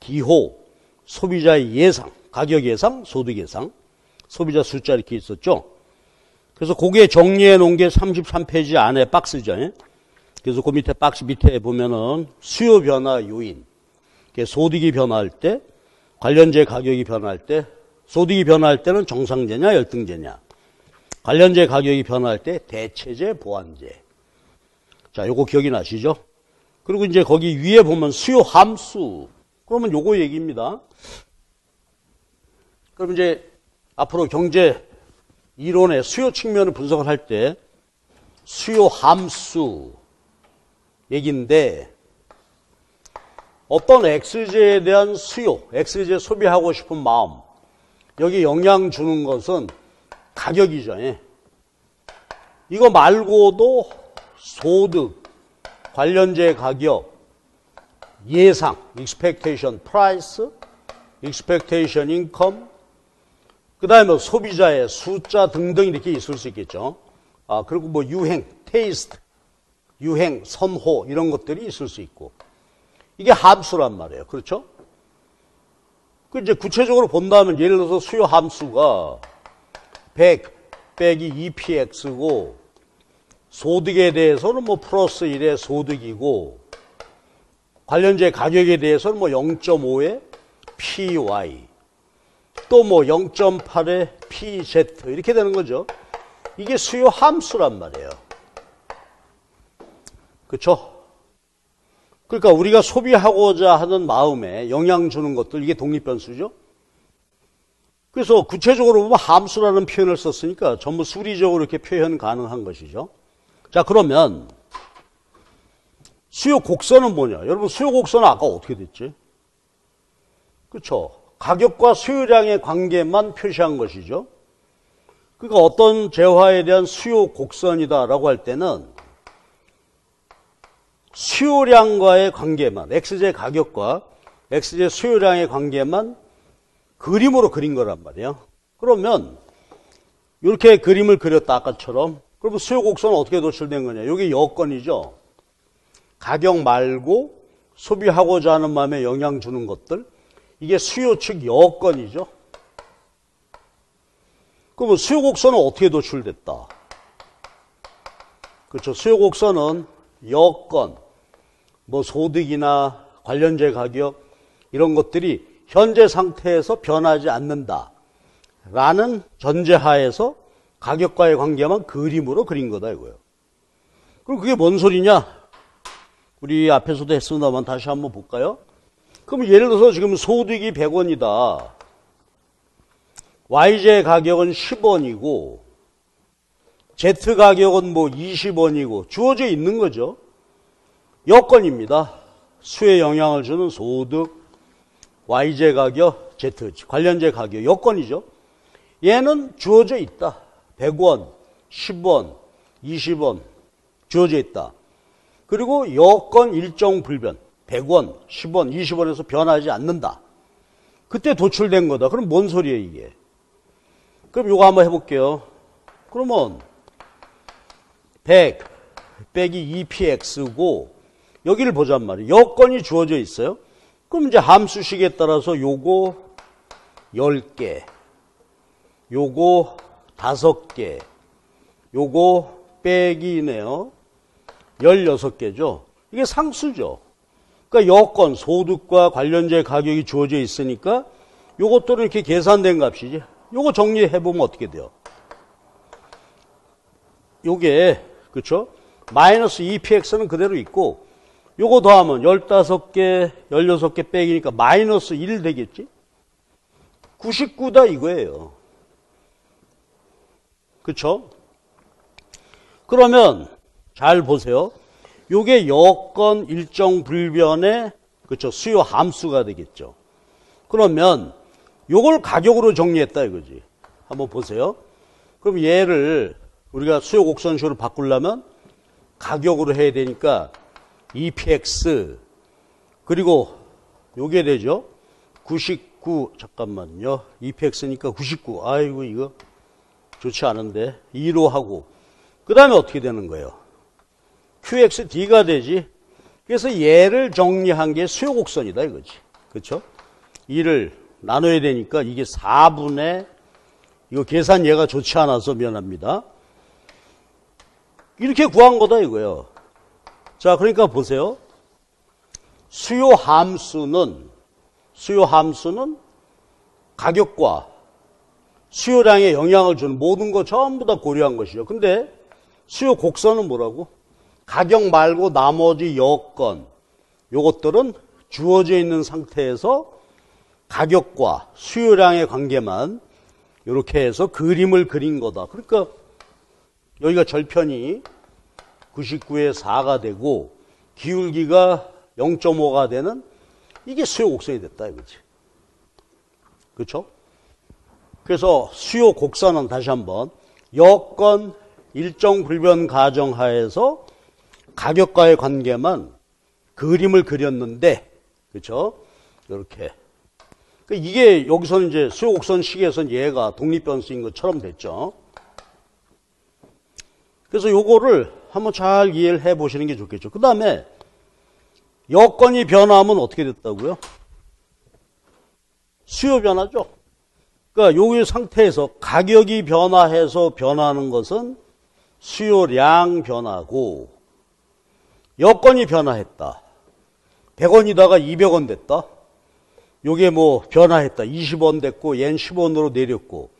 기호, 소비자의 예상, 가격 예상, 소득 예상, 소비자 숫자 이렇게 있었죠. 그래서 그게 정리해 놓은 게 33페이지 안에 박스죠. 그래서 그 밑에 박스 밑에 보면은 수요 변화 요인, 소득이 변화할 때, 관련제 가격이 변화할 때, 소득이 변화할 때는 정상제냐 열등제냐, 관련제 가격이 변화할 때 대체제 보완제. 자, 요거 기억이 나시죠? 그리고 이제 거기 위에 보면 수요 함수. 그러면 요거 얘기입니다. 그럼 이제 앞으로 경제 이론의 수요 측면을 분석을 할 때 수요 함수 얘기인데, 어떤 X제에 대한 수요, X제 소비하고 싶은 마음, 여기 영향 주는 것은 가격이죠. 이거 말고도 소득, 관련제 가격, 예상, expectation price, expectation income, 그 다음에 소비자의 숫자 등등 이렇게 있을 수 있겠죠. 그리고 뭐 유행, 테이스트, 유행, 선호 이런 것들이 있을 수 있고. 이게 함수란 말이에요. 그렇죠? 그 이제 구체적으로 본다면 예를 들어서 수요 함수가 100 빼기 2px고 소득에 대해서는 뭐 플러스 1의 소득이고 관련제 가격에 대해서는 뭐 0.5의 py 또 뭐 0.8의 pz 이렇게 되는 거죠. 이게 수요 함수란 말이에요. 그렇죠? 그러니까 우리가 소비하고자 하는 마음에 영향 주는 것들, 이게 독립변수죠. 그래서 구체적으로 보면 함수라는 표현을 썼으니까 전부 수리적으로 이렇게 표현 가능한 것이죠. 자, 그러면 수요 곡선은 뭐냐? 여러분, 수요 곡선은 아까 어떻게 됐지? 그렇죠? 가격과 수요량의 관계만 표시한 것이죠. 그러니까 어떤 재화에 대한 수요 곡선이다라고 할 때는 수요량과의 관계만, X제 가격과 X제 수요량의 관계만 그림으로 그린 거란 말이에요. 그러면 이렇게 그림을 그렸다 아까처럼. 그러면 수요 곡선은 어떻게 도출된 거냐? 이게 여건이죠. 가격 말고 소비하고자 하는 마음에 영향 주는 것들, 이게 수요 측 여건이죠. 그러면 수요 곡선은 어떻게 도출됐다? 그렇죠. 수요 곡선은 여건, 뭐 소득이나 관련제 가격 이런 것들이 현재 상태에서 변하지 않는다 라는 전제하에서 가격과의 관계만 그림으로 그린 거다 이거예요. 그럼 그게 뭔 소리냐? 우리 앞에서도 했습니다만 다시 한번 볼까요? 그럼 예를 들어서 지금 소득이 100원이다. YJ 가격은 10원이고 Z 가격은 뭐 20원이고 주어져 있는 거죠. 여건입니다. 수에 영향을 주는 소득, YJ 가격, Z, 관련제 가격, 여건이죠. 얘는 주어져 있다. 100원, 10원, 20원 주어져 있다. 그리고 여건 일정 불변. 100원, 10원, 20원에서 변하지 않는다. 그때 도출된 거다. 그럼 뭔 소리예요, 이게? 그럼 요거 한번 해볼게요. 그러면 100 빼기 2px고 여기를 보잔 말이에요. 여건이 주어져 있어요. 그럼 이제 함수식에 따라서 요거 10개, 요거 5개, 요거 빼기네요. 16개죠. 이게 상수죠. 그러니까 여건, 소득과 관련제 가격이 주어져 있으니까 요것들은 이렇게 계산된 값이지. 요거 정리해보면 어떻게 돼요? 요게, 그쵸? 마이너스 2px는 그대로 있고, 요거 더하면 15개, 16개 빼기니까 마이너스 1 되겠지? 99다 이거예요. 그쵸? 그러면 잘 보세요. 요게 여건 일정 불변의 그쵸? 수요 함수가 되겠죠. 그러면 요걸 가격으로 정리했다 이거지. 한번 보세요. 그럼 얘를 우리가 수요 곡선식으로 바꾸려면 가격으로 해야 되니까 2px 그리고 요게 되죠. 99 잠깐만요. 2px니까 99. 아이고 이거 좋지 않은데 2로 하고 그 다음에 어떻게 되는 거예요? qxd가 되지. 그래서 얘를 정리한 게 수요 곡선이다 이거지. 그렇죠? 2를 나눠야 되니까 이게 4분의 이거 계산 얘가 좋지 않아서 미안합니다. 이렇게 구한 거다 이거예요. 자, 그러니까 보세요. 수요 함수는 가격과 수요량에 영향을 주는 모든 거 전부 다 고려한 것이죠. 근데 수요 곡선은 뭐라고? 가격 말고 나머지 여건, 요것들은 주어져 있는 상태에서 가격과 수요량의 관계만 이렇게 해서 그림을 그린 거다. 그러니까 여기가 절편이 99에 4가 되고 기울기가 0.5가 되는 이게 수요 곡선이 됐다 이거지. 그렇죠? 그래서 수요 곡선은 다시 한번 여건 일정 불변 가정하에서 가격과의 관계만 그림을 그렸는데 그렇죠? 이렇게. 이게 여기서는 이제 수요 곡선 식에서는 얘가 독립변수인 것처럼 됐죠. 그래서 요거를 한번 잘 이해를 해 보시는 게 좋겠죠. 그 다음에 여건이 변화하면 어떻게 됐다고요? 수요 변화죠. 그러니까 요의 상태에서 가격이 변화해서 변화하는 것은 수요량 변화고 여건이 변화했다. 100원이다가 200원 됐다. 요게 뭐 변화했다. 20원 됐고 얜 10원으로 내렸고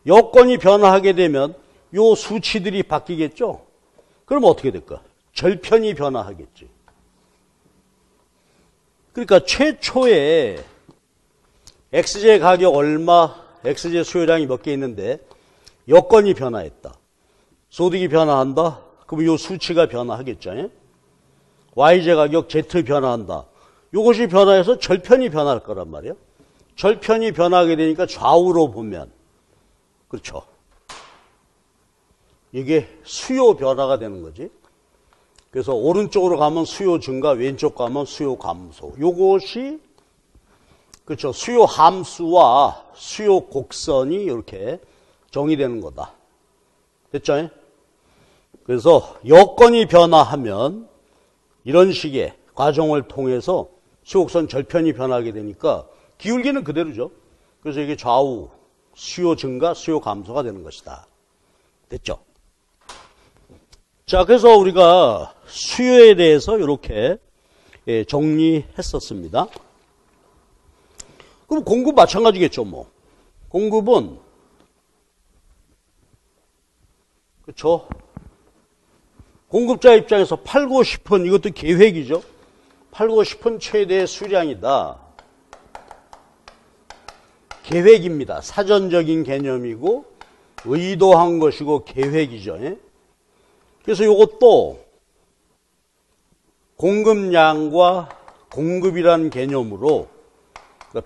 여건이 변화하게 되면 요 수치들이 바뀌겠죠. 그럼 어떻게 될까? 절편이 변화하겠지. 그러니까 최초에 XJ 가격 얼마, XJ 수요량이 몇 개 있는데 여건이 변화했다. 소득이 변화한다. 그럼 요 수치가 변화하겠죠. 예? YJ 가격 Z 변화한다. 요것이 변화해서 절편이 변화할 거란 말이에요. 절편이 변화하게 되니까 좌우로 보면 그렇죠. 이게 수요 변화가 되는 거지. 그래서 오른쪽으로 가면 수요 증가, 왼쪽 가면 수요 감소. 요것이 그렇죠. 수요 함수와 수요 곡선이 이렇게 정의되는 거다. 됐죠? 그래서 여건이 변화하면 이런 식의 과정을 통해서 수요 곡선 절편이 변하게 되니까 기울기는 그대로죠. 그래서 이게 좌우 수요 증가, 수요 감소가 되는 것이다. 됐죠? 자, 그래서 우리가 수요에 대해서 이렇게 정리했었습니다. 그럼 공급 마찬가지겠죠, 뭐. 공급은, 그렇죠? 공급자 입장에서 팔고 싶은, 이것도 계획이죠. 팔고 싶은 최대의 수량이다. 계획입니다. 사전적인 개념이고, 의도한 것이고, 계획이죠. 예? 그래서 이것도 공급량과 공급이라는 개념으로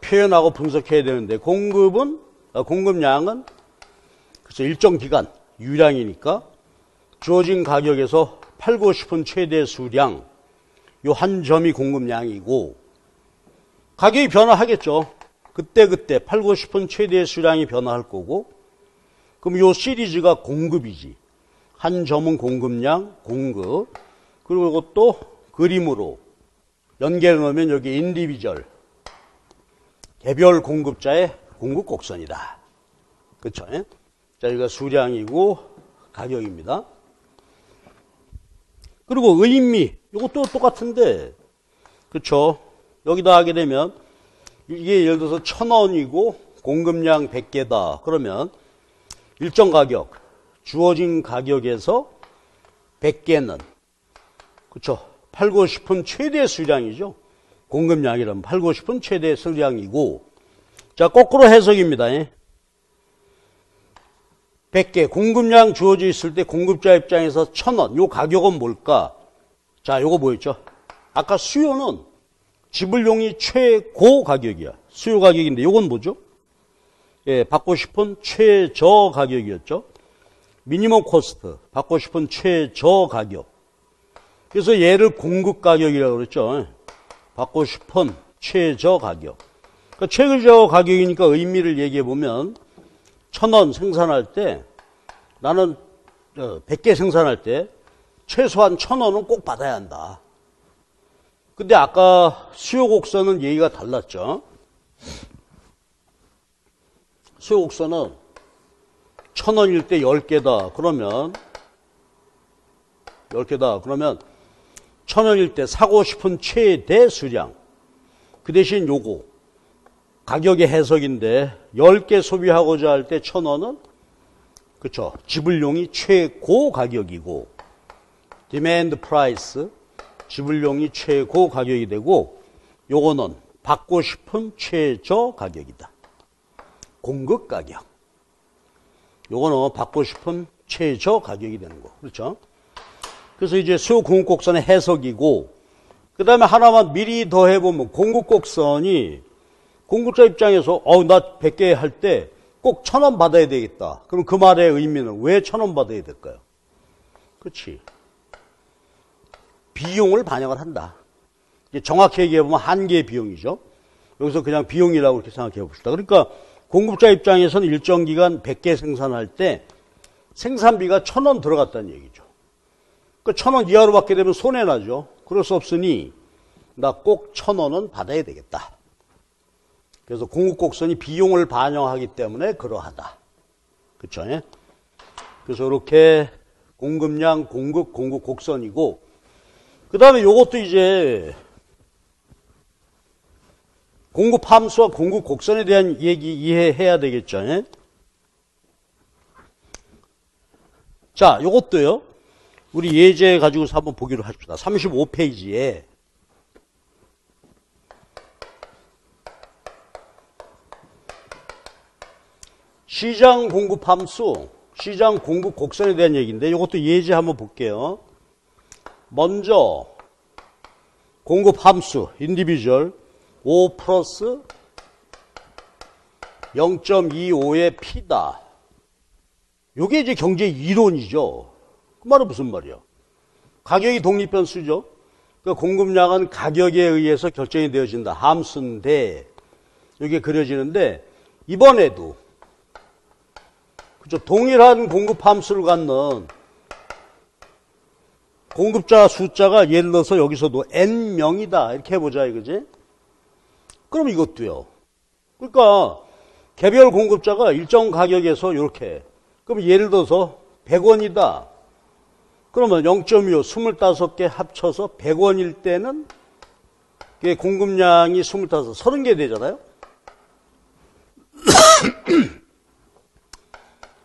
표현하고 분석해야 되는데 공급량은 그래서 일정 기간, 유량이니까 주어진 가격에서 팔고 싶은 최대 수량, 요 한 점이 공급량이고, 가격이 변화하겠죠. 그때 팔고 싶은 최대 수량이 변화할 거고, 그럼 요 시리즈가 공급이지. 한 점은 공급량, 공급. 그리고 이것도 그림으로 연계를 넣으면 여기 인디비절, 개별 공급자의 공급 곡선이다. 그쵸? 자, 여기가 수량이고 가격입니다. 그리고 의미, 이것도 똑같은데, 그쵸? 여기다 하게 되면, 이게 예를 들어서 1,000원이고 공급량 100개다. 그러면 일정 가격, 주어진 가격에서 100개는, 그쵸? 팔고 싶은 최대 수량이죠. 공급량이라면 팔고 싶은 최대 수량이고, 자, 거꾸로 해석입니다. 100개, 공급량 주어져 있을 때 공급자 입장에서 1,000원, 요 가격은 뭘까? 자, 요거 뭐였죠? 아까 수요는 지불용이 최고 가격이야. 수요 가격인데 요건 뭐죠? 예, 받고 싶은 최저 가격이었죠. 미니멈 코스트, 받고 싶은 최저 가격. 그래서 얘를 공급 가격이라고 그랬죠. 받고 싶은 최저 가격. 그러니까 최저 가격이니까 의미를 얘기해 보면 1,000원 생산할 때 나는 100개 생산할 때 최소한 1,000원은 꼭 받아야 한다. 근데 아까 수요 곡선은 얘기가 달랐죠. 수요 곡선은 1,000원일 때 10개다. 그러면 10개다. 그러면 1,000원일 때 사고 싶은 최대 수량. 그 대신 요거 가격의 해석인데 10개 소비하고자 할 때 1,000원은 그쵸. 지불용이 최고 가격이고 demand price 지불용이 최고 가격이 되고 요거는 받고 싶은 최저 가격이다. 공급 가격. 요거는 받고 싶은 최저 가격이 되는 거. 그렇죠? 그래서 이제 수요 공급 곡선의 해석이고 그 다음에 하나만 미리 더 해보면 공급 곡선이 공급자 입장에서 나 100개 할 때 꼭 1,000원 받아야 되겠다. 그럼 그 말의 의미는 왜 1,000원 받아야 될까요? 그렇지. 비용을 반영을 한다. 이제 정확히 얘기해보면 한계의 비용이죠. 여기서 그냥 비용이라고 이렇게 생각해 봅시다. 그러니까 공급자 입장에서는 일정 기간 100개 생산할 때 생산비가 1,000원 들어갔다는 얘기죠. 그 1,000원 이하로 받게 되면 손해나죠. 그럴 수 없으니 나 꼭 1,000원은 받아야 되겠다. 그래서 공급곡선이 비용을 반영하기 때문에 그러하다. 그쵸? 그래서 이렇게 공급량, 공급곡선이고 그 다음에 요것도 이제 공급함수와 공급곡선에 대한 얘기 이해해야 되겠죠? 자, 요것도요. 우리 예제 가지고서 한번 보기로 합시다. 35페이지에 시장 공급 함수, 시장 공급 곡선에 대한 얘기인데 이것도 예제 한번 볼게요. 먼저 공급 함수, 인디비주얼 5 플러스 0.25의 P다. 이게 이제 경제 이론이죠. 그 말은 무슨 말이야? 가격이 독립변수죠. 그러니까 공급량은 가격에 의해서 결정이 되어진다. 함수인데 이게 그려지는데 이번에도 그죠? 동일한 공급 함수를 갖는 공급자 숫자가 예를 들어서 여기서도 n명이다. 이렇게 해보자 이거지? 그럼 이것도요. 그러니까 개별 공급자가 일정 가격에서 이렇게 그럼 예를 들어서 100원이다. 그러면 0.25, 25개 합쳐서 100원일 때는 공급량이 25, 30개 되잖아요?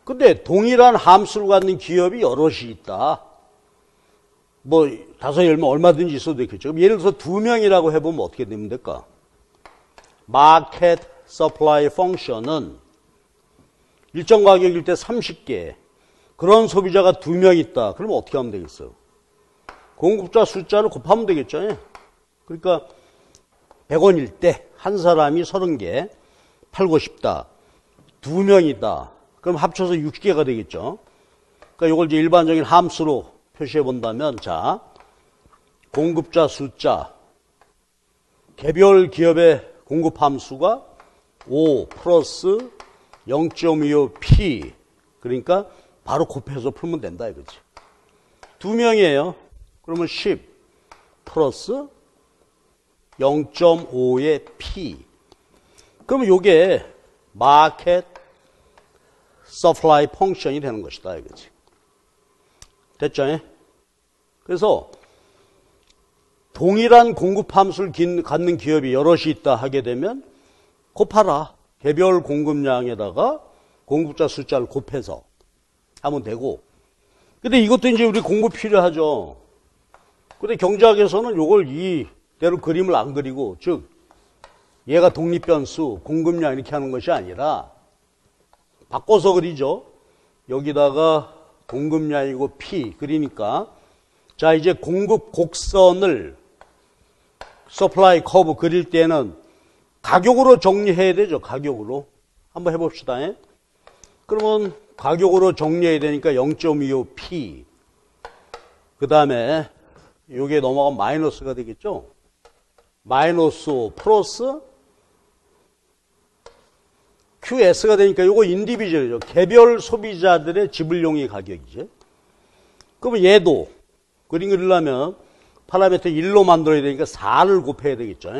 근데 동일한 함수를 갖는 기업이 여럿이 있다. 뭐 5, 10명 얼마든지 있어도 되겠죠. 예를 들어서 2명이라고 해보면 어떻게 되면 될까? 마켓 서플라이 펑션은 일정 가격일 때 30개 그런 소비자가 2명 있다. 그러면 어떻게 하면 되겠어요? 공급자 숫자를 곱하면 되겠죠. 그러니까 100원일 때 한 사람이 30개 팔고 싶다. 2명이다. 그럼 합쳐서 60개가 되겠죠. 그러니까 이걸 이제 일반적인 함수로 표시해 본다면, 자, 공급자 숫자, 개별 기업의 공급 함수가 5 플러스 0.25p. 그러니까 바로 곱해서 풀면 된다 이거지. 2명이에요. 그러면 10 플러스 0.5의 p. 그러면 이게 마켓 서플라이 펑션이 되는 것이다 이거지. 됐죠? 그래서 동일한 공급 함수를 갖는 기업이 여럿이 있다 하게 되면 곱하라. 개별 공급량에다가 공급자 숫자를 곱해서 하면 되고. 근데 이것도 이제 우리 공부 필요하죠. 근데 경제학에서는 요걸 이대로 그림을 안 그리고, 즉 얘가 독립변수, 공급량 이렇게 하는 것이 아니라 바꿔서 그리죠. 여기다가 공급량이고 P 그리니까, 자, 이제 공급 곡선을 서플라이 커브 그릴 때는 가격으로 정리해야 되죠. 가격으로. 한번 해봅시다. 그러면 가격으로 정리해야 되니까 0.25P. 그 다음에 여기에 넘어가면 마이너스가 되겠죠. 마이너스 5 플러스 QS가 되니까 이거 인디비주얼이죠. 개별 소비자들의 지불용의 가격이죠. 그러면 얘도 그림 그리려면 파라미터 1로 만들어야 되니까 4를 곱해야 되겠죠.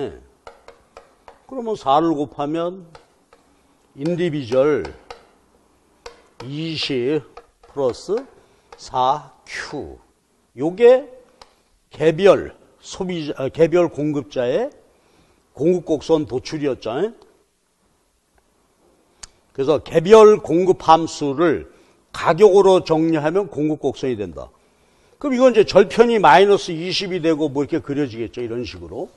그러면 4를 곱하면 인디비주얼 20 플러스 4Q. 요게 개별 소비자, 개별 공급자의 공급 곡선 도출이었죠. 그래서 개별 공급 함수를 가격으로 정리하면 공급 곡선이 된다. 그럼 이건 이제 절편이 마이너스 20이 되고 뭐 이렇게 그려지겠죠. 이런 식으로.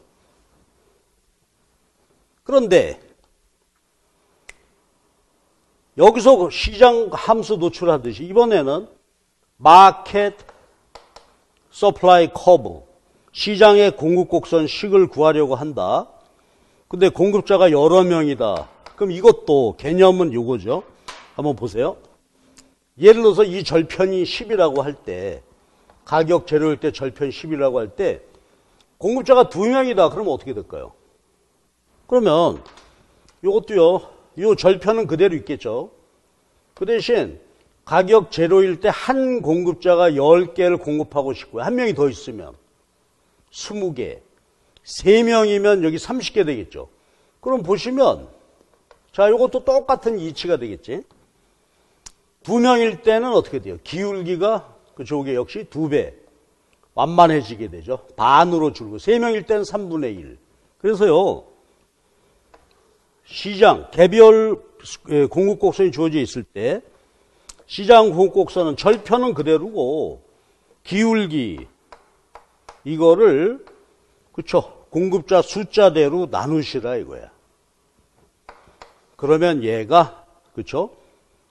그런데 여기서 시장 함수 도출하듯이 이번에는 마켓 서플라이 커브, 시장의 공급 곡선 식을 구하려고 한다. 근데 공급자가 여러 명이다. 그럼 이것도 개념은 요거죠. 한번 보세요. 예를 들어서 이 절편이 10이라고 할 때, 가격 재료일 때 절편 10이라고 할 때 공급자가 2명이다. 그러면 어떻게 될까요? 그러면 요것도요. 요 절편은 그대로 있겠죠. 그 대신 가격 제로일 때 한 공급자가 10개를 공급하고 싶고요. 한 명이 더 있으면 20개, 3명이면 여기 30개 되겠죠. 그럼 보시면 자, 요것도 똑같은 이치가 되겠지. 2명일 때는 어떻게 돼요? 기울기가 그쪽에 역시 2배 완만해지게 되죠. 반으로 줄고 3명일 때는 3분의 1. 그래서요. 시장 개별 공급 곡선이 주어져 있을 때 시장 공급 곡선은 절편은 그대로고 기울기 이거를 그쵸 공급자 숫자대로 나누시라 이거야. 그러면 얘가 그쵸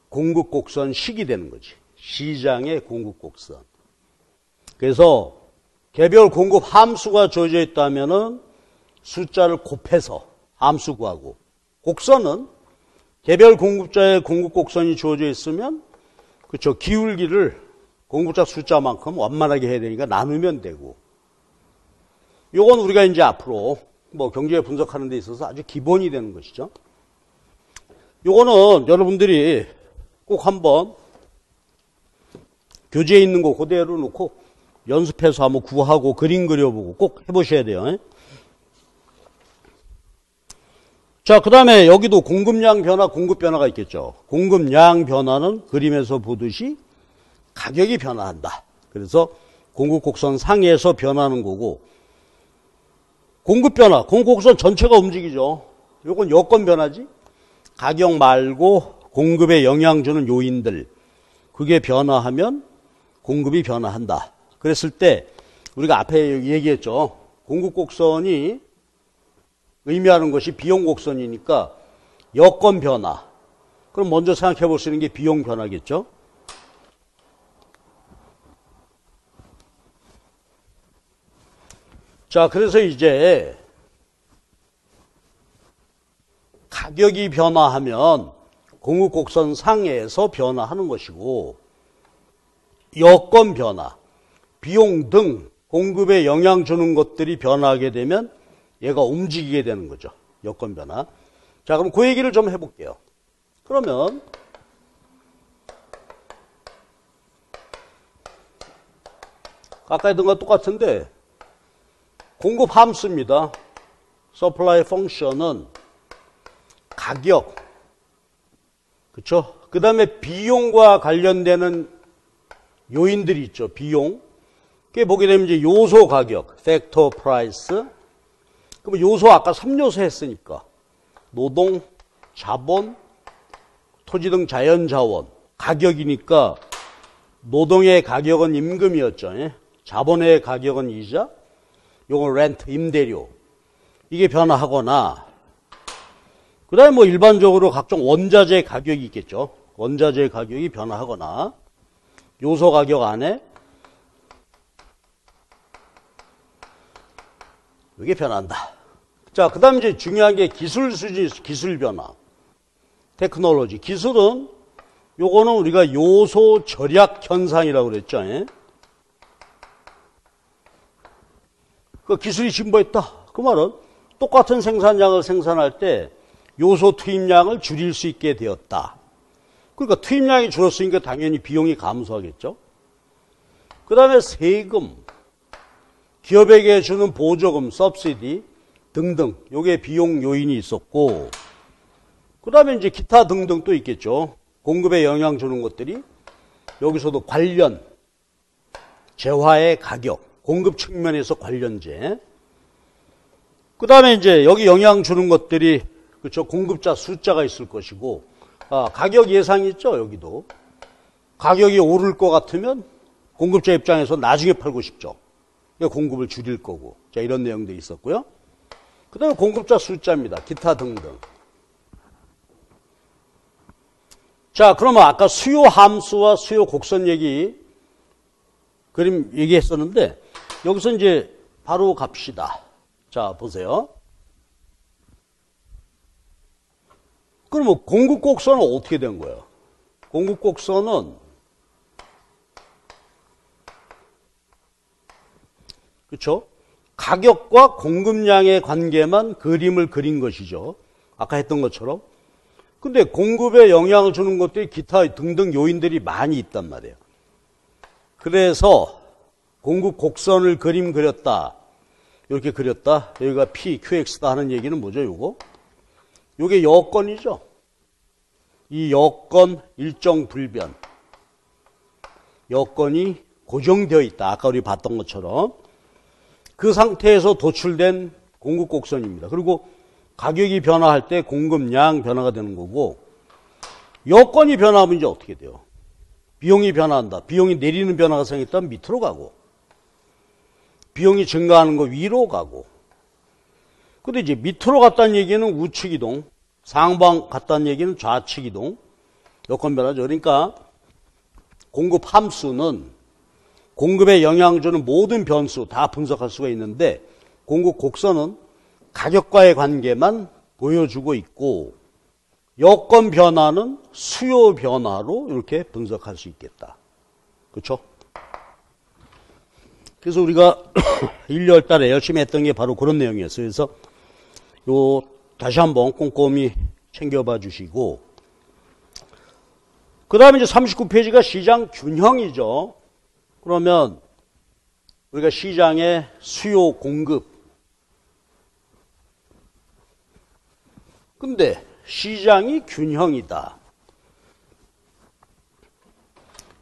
공급 곡선 식이 되는 거지. 시장의 공급 곡선. 그래서 개별 공급 함수가 주어져 있다면은 숫자를 곱해서 함수 구하고, 곡선은 개별 공급자의 공급 곡선이 주어져 있으면 그쵸 기울기를 공급자 숫자만큼 완만하게 해야 되니까 나누면 되고, 요건 우리가 이제 앞으로 뭐 경제 분석하는 데 있어서 아주 기본이 되는 것이죠. 요거는 여러분들이 꼭 한번 교재에 있는 거 그대로 놓고 연습해서 한번 구하고 그림 그려보고 꼭 해보셔야 돼요. 자, 그 다음에 여기도 공급량 변화, 공급 변화가 있겠죠. 공급량 변화는 그림에서 보듯이 가격이 변화한다. 그래서 공급 곡선 상에서 변하는 거고, 공급 변화, 공급 곡선 전체가 움직이죠. 요건 여건 변화지. 가격 말고 공급에 영향 주는 요인들, 그게 변화하면 공급이 변화한다. 그랬을 때 우리가 앞에 얘기했죠. 공급 곡선이 의미하는 것이 비용 곡선이니까 여건 변화. 그럼 먼저 생각해 볼 수 있는 게 비용 변화겠죠. 자, 그래서 이제 가격이 변화하면 공급 곡선 상에서 변화하는 것이고, 여건 변화, 비용 등 공급에 영향 주는 것들이 변화하게 되면 얘가 움직이게 되는 거죠. 여건 변화. 자, 그럼 그 얘기를 좀 해볼게요. 그러면 아까 했던 거 똑같은데 공급 함수입니다. supply function은 가격, 그렇죠? 그 다음에 비용과 관련되는 요인들이 있죠. 비용. 그게 보게 되면 이제 요소 가격, factor price. 그럼 요소 아까 3요소 했으니까 노동, 자본, 토지 등 자연 자원 가격이니까 노동의 가격은 임금이었죠. 예? 자본의 가격은 이자, 요건 렌트, 임대료. 이게 변화하거나, 그 다음에 뭐 일반적으로 각종 원자재 가격이 있겠죠. 원자재 가격이 변화하거나, 요소 가격 안에 이게 변한다. 자, 그 다음에 이제 중요한 게 기술 수준, 기술 변화. 테크놀로지. 기술은 요거는 우리가 요소 절약 현상이라고 그랬죠. 예? 그 기술이 진보했다. 그 말은 똑같은 생산량을 생산할 때 요소 투입량을 줄일 수 있게 되었다. 그러니까 투입량이 줄었으니까 당연히 비용이 감소하겠죠. 그 다음에 세금, 기업에게 주는 보조금, 서브시디 등등 요게 비용 요인이 있었고, 그 다음에 이제 기타 등등 또 있겠죠. 공급에 영향 주는 것들이 여기서도 관련, 재화의 가격, 공급 측면에서 관련제. 그 다음에 이제 여기 영향 주는 것들이 그렇죠. 공급자 숫자가 있을 것이고, 가격 예상이 있죠. 여기도 가격이 오를 것 같으면 공급자 입장에서 나중에 팔고 싶죠. 공급을 줄일 거고. 자, 이런 내용들이 있었고요. 그 다음에 공급자 숫자입니다. 기타 등등. 자, 그러면 아까 수요 함수와 수요 곡선 그림 얘기했었는데, 여기서 이제 바로 갑시다. 자, 보세요. 그러면 공급 곡선은 어떻게 된 거예요? 공급 곡선은, 그렇죠? 가격과 공급량의 관계만 그림을 그린 것이죠. 아까 했던 것처럼. 근데 공급에 영향을 주는 것들이 기타 등등 요인들이 많이 있단 말이에요. 그래서 공급 곡선을 그렸다. 이렇게 그렸다. 여기가 P, QX다 하는 얘기는 뭐죠, 요거? 요게 여건이죠. 이 여건 일정 불변. 여건이 고정되어 있다. 아까 우리 봤던 것처럼. 그 상태에서 도출된 공급 곡선입니다. 그리고 가격이 변화할 때 공급량 변화가 되는 거고, 여건이 변화하면 이제 어떻게 돼요? 비용이 변화한다. 비용이 내리는 변화가 생겼다면 밑으로 가고, 비용이 증가하는 거 위로 가고. 근데 이제 밑으로 갔다는 얘기는 우측 이동, 상방 갔다는 얘기는 좌측 이동, 여건 변화죠. 그러니까 공급 함수는 공급에 영향을 주는 모든 변수 다 분석할 수가 있는데, 공급 곡선은 가격과의 관계만 보여주고 있고, 여건 변화는 수요 변화로 이렇게 분석할 수 있겠다. 그렇죠? 그래서 우리가 1월 달에 열심히 했던 게 바로 그런 내용이었어요. 그래서 다시 한번 꼼꼼히 챙겨봐 주시고, 그 다음에 이제 39페이지가 시장 균형이죠. 그러면 우리가 시장의 수요 공급. 근데 시장이 균형이다.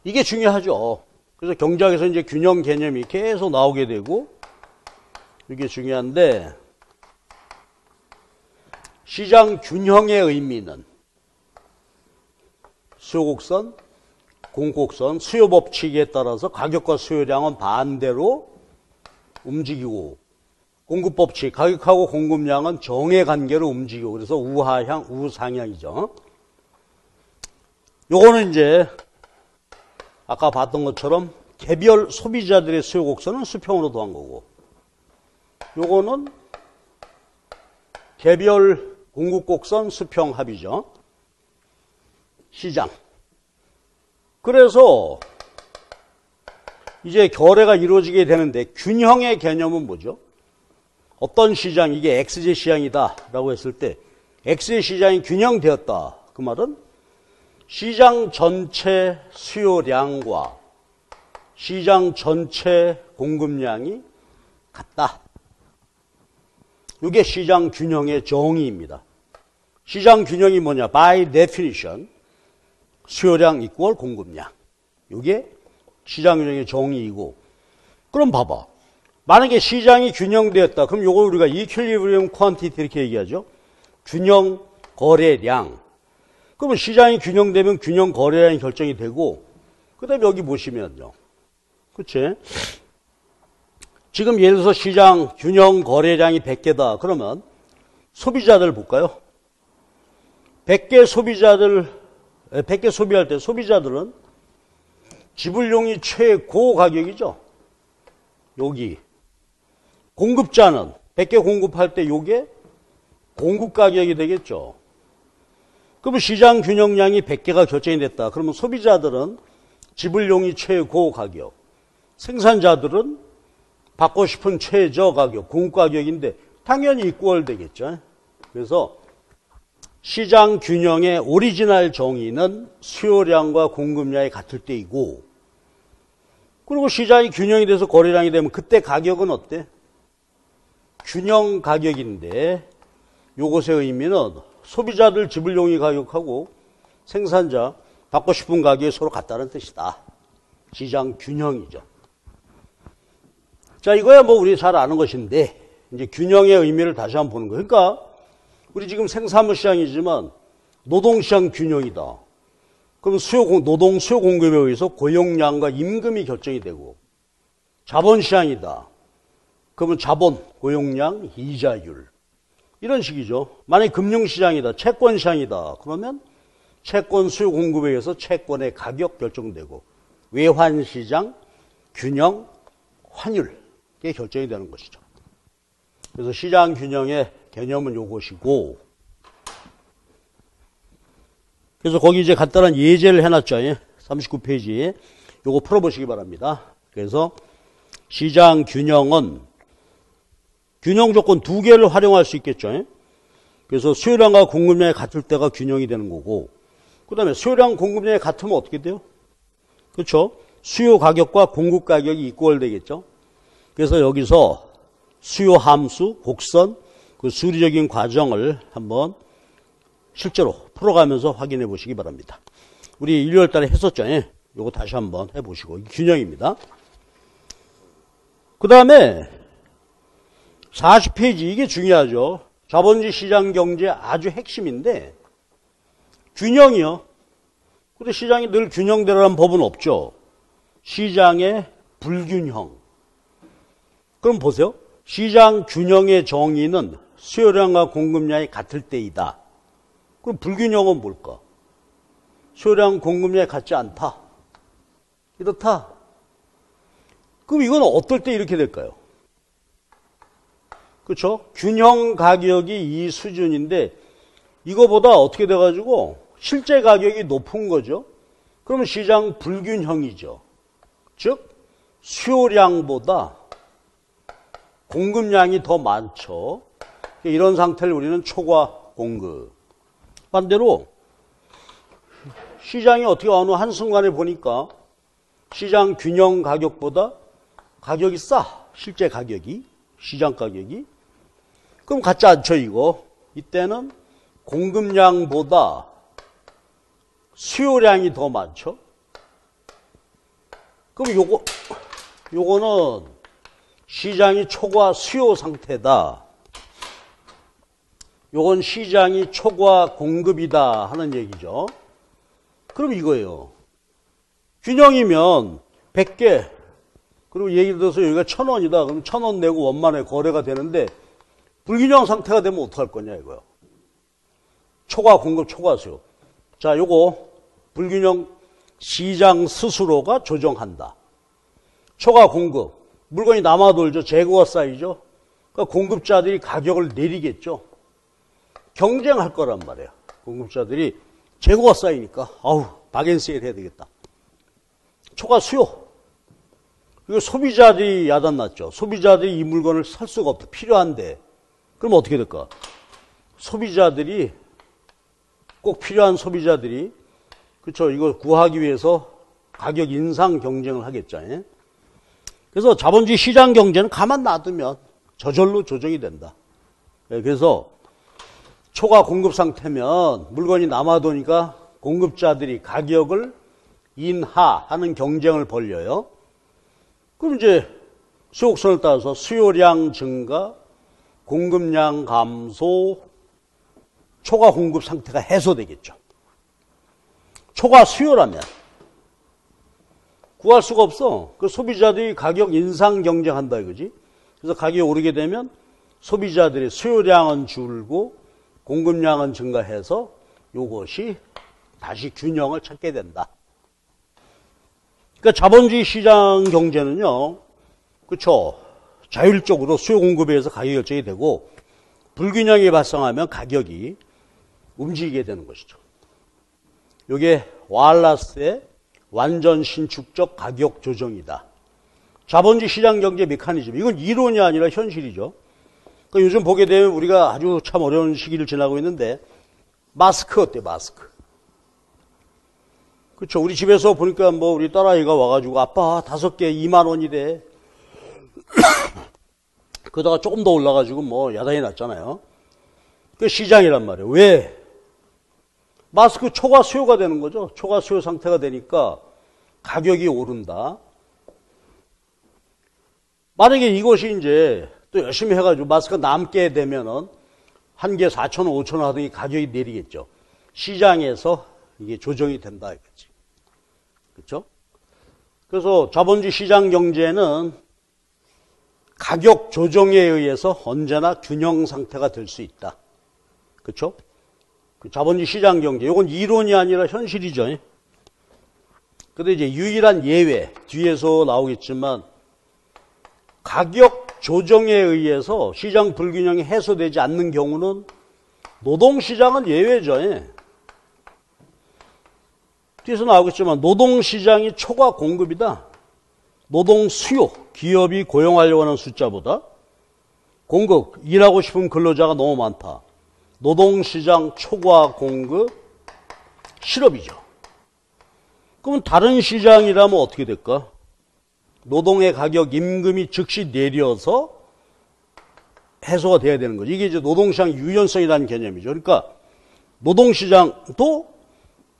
이게 중요하죠. 그래서 경제학에서 이제 균형 개념이 계속 나오게 되고, 이게 중요한데, 시장 균형의 의미는 수요곡선, 공급곡선, 수요 법칙에 따라서 가격과 수요량은 반대로 움직이고, 공급 법칙, 가격하고 공급량은 정의 관계로 움직이고, 그래서 우하향, 우상향이죠. 요거는 이제 아까 봤던 것처럼 개별 소비자들의 수요 곡선은 수평으로 더한 거고, 요거는 개별 공급 곡선 수평 합이죠. 시장. 그래서 이제 거래가 이루어지게 되는데 균형의 개념은 뭐죠? 어떤 시장, 이게 XZ 시장이다 라고 했을 때 XZ 시장이 균형되었다. 그 말은 시장 전체 수요량과 시장 전체 공급량이 같다. 이게 시장 균형의 정의입니다. 시장 균형이 뭐냐? By definition, 수요량 이퀄 공급량. 이게 시장 균형의 정의이고, 그럼 봐봐. 만약에 시장이 균형되었다. 그럼 요걸 우리가 equilibrium quantity 이렇게 얘기하죠. 균형 거래량. 그러면 시장이 균형되면 균형 거래량이 결정이 되고, 그 다음에 여기 보시면요. 그치? 지금 예를 들어서 시장 균형 거래량이 100개다. 그러면 소비자들 볼까요? 100개 소비할 때 소비자들은 지불용이 최고 가격이죠. 여기. 공급자는 100개 공급할 때 요게 공급 가격이 되겠죠. 그러면 시장 균형량이 100개가 결정이 됐다. 그러면 소비자들은 지불용이 최고 가격. 생산자들은 받고 싶은 최저 가격, 공급 가격인데 당연히 이퀄 되겠죠. 그래서 시장 균형의 오리지널 정의는 수요량과 공급량이 같을 때이고, 그리고 시장이 균형이 돼서 거래량이 되면 그때 가격은 어때? 균형 가격인데 요것의 의미는 소비자들 지불용이 가격하고 생산자 받고 싶은 가격이 서로 같다는 뜻이다. 시장 균형이죠. 자, 이거야 뭐 우리 잘 아는 것인데 이제 균형의 의미를 다시 한번 보는 거예요. 그러니까 우리 지금 생산물 시장이지만 노동시장 균형이다. 그럼 노동 수요 공급에 의해서 고용량과 임금이 결정이 되고, 자본시장이다. 그러면 자본, 고용량, 이자율. 이런 식이죠. 만약에 금융시장이다, 채권시장이다. 그러면 채권 수요 공급에 의해서 채권의 가격 결정되고, 외환시장, 균형, 환율. 이게 결정이 되는 것이죠. 그래서 시장 균형의 개념은 요것이고, 그래서 거기 이제 간단한 예제를 해놨죠. 39페이지에. 요거 풀어보시기 바랍니다. 그래서 시장 균형은 균형 조건 두 개를 활용할 수 있겠죠. 그래서 수요량과 공급량이 같을 때가 균형이 되는 거고, 그 다음에 수요량 공급량이 같으면 어떻게 돼요? 그렇죠? 수요 가격과 공급 가격이 이퀄 되겠죠. 그래서 여기서 수요 함수, 곡선, 그 수리적인 과정을 한번 실제로 풀어가면서 확인해 보시기 바랍니다. 우리 일요일 달에 했었죠. 요거 다시 한번 해보시고. 이게 균형입니다. 그 다음에 40페이지, 이게 중요하죠. 자본주의 시장 경제 아주 핵심인데, 균형이요. 근데 시장이 늘 균형대로라는 법은 없죠. 시장의 불균형. 그럼 보세요. 시장 균형의 정의는 수요량과 공급량이 같을 때이다. 그럼 불균형은 뭘까? 수요량 공급량이 같지 않다. 이렇다. 그럼 이건 어떨 때 이렇게 될까요? 그렇죠? 균형 가격이 이 수준인데 이거보다 어떻게 돼가지고 실제 가격이 높은 거죠. 그러면 시장 불균형이죠. 즉 수요량보다 공급량이 더 많죠. 이런 상태를 우리는 초과 공급. 반대로 시장이 어떻게 어느 한순간에 보니까 시장 균형 가격보다 가격이 싸. 실제 가격이, 시장 가격이. 그럼 같지 않죠, 이거. 이때는 공급량보다 수요량이 더 많죠. 그럼 요거는 시장이 초과 수요 상태다. 요건 시장이 초과 공급이다 하는 얘기죠. 그럼 이거예요. 균형이면 100개, 그리고 예를 들어서 여기가 1,000원이다. 그럼 1,000원 내고 원만에 거래가 되는데 불균형 상태가 되면 어떡할 거냐 이거요. 초과 공급, 초과 수요. 자, 요거 불균형 시장 스스로가 조정한다. 초과 공급, 물건이 남아돌죠. 재고가 쌓이죠. 그러니까 공급자들이 가격을 내리겠죠. 경쟁할 거란 말이에요. 공급자들이 재고가 쌓이니까 아우 박앤세일 해야 되겠다. 초과 수요. 이거 소비자들이 야단났죠. 소비자들이 이 물건을 살 수가 없다. 필요한데. 그럼 어떻게 될까? 소비자들이 꼭 필요한 소비자들이 그렇죠. 이거 구하기 위해서 가격 인상 경쟁을 하겠죠. 예? 그래서 자본주의 시장 경제는 가만 놔두면 저절로 조정이 된다. 예, 그래서 초과 공급 상태면 물건이 남아도니까 공급자들이 가격을 인하하는 경쟁을 벌려요. 그럼 이제 수요곡선을 따라서 수요량 증가, 공급량 감소, 초과 공급 상태가 해소되겠죠. 초과 수요라면 구할 수가 없어. 그 소비자들이 가격 인상 경쟁한다 이거지. 그래서 가격이 오르게 되면 소비자들의 수요량은 줄고 공급량은 증가해서 이것이 다시 균형을 찾게 된다. 그러니까 자본주의 시장 경제는요, 그렇죠. 자율적으로 수요 공급에 의해서 가격 결정이 되고 불균형이 발생하면 가격이 움직이게 되는 것이죠. 이게 와알라스의 완전 신축적 가격 조정이다. 자본주의 시장 경제 메커니즘. 이건 이론이 아니라 현실이죠. 그러니까 요즘 보게 되면 우리가 아주 참 어려운 시기를 지나고 있는데 마스크 어때? 마스크. 그렇죠. 우리 집에서 보니까 뭐 우리 딸아이가 와가지고 아빠 5개 2만 원이래. 그러다가 조금 더 올라가지고 뭐 야단이 났잖아요. 그 시장이란 말이에요. 왜? 마스크 초과 수요가 되는 거죠. 초과 수요 상태가 되니까 가격이 오른다. 만약에 이것이 이제 또 열심히 해가지고 마스크가 남게 되면은 한 개 4,000원, 5,000원 하더니 가격이 내리겠죠. 시장에서 이게 조정이 된다 이거지. 그렇죠? 그래서 자본주의 시장 경제는 가격 조정에 의해서 언제나 균형 상태가 될 수 있다. 그렇죠? 자본주의 시장 경제, 이건 이론이 아니라 현실이죠. 근데 이제 유일한 예외, 뒤에서 나오겠지만 가격 조정에 의해서 시장 불균형이 해소되지 않는 경우는 노동시장은 예외죠. 뒤에서 나오겠지만 노동시장이 초과 공급이다. 노동 수요, 기업이 고용하려고 하는 숫자보다 공급, 일하고 싶은 근로자가 너무 많다. 노동시장 초과 공급, 실업이죠. 그러면 다른 시장이라면 어떻게 될까? 노동의 가격, 임금이 즉시 내려서 해소가 돼야 되는 거죠. 이게 이제 노동시장 유연성이라는 개념이죠. 그러니까 노동시장도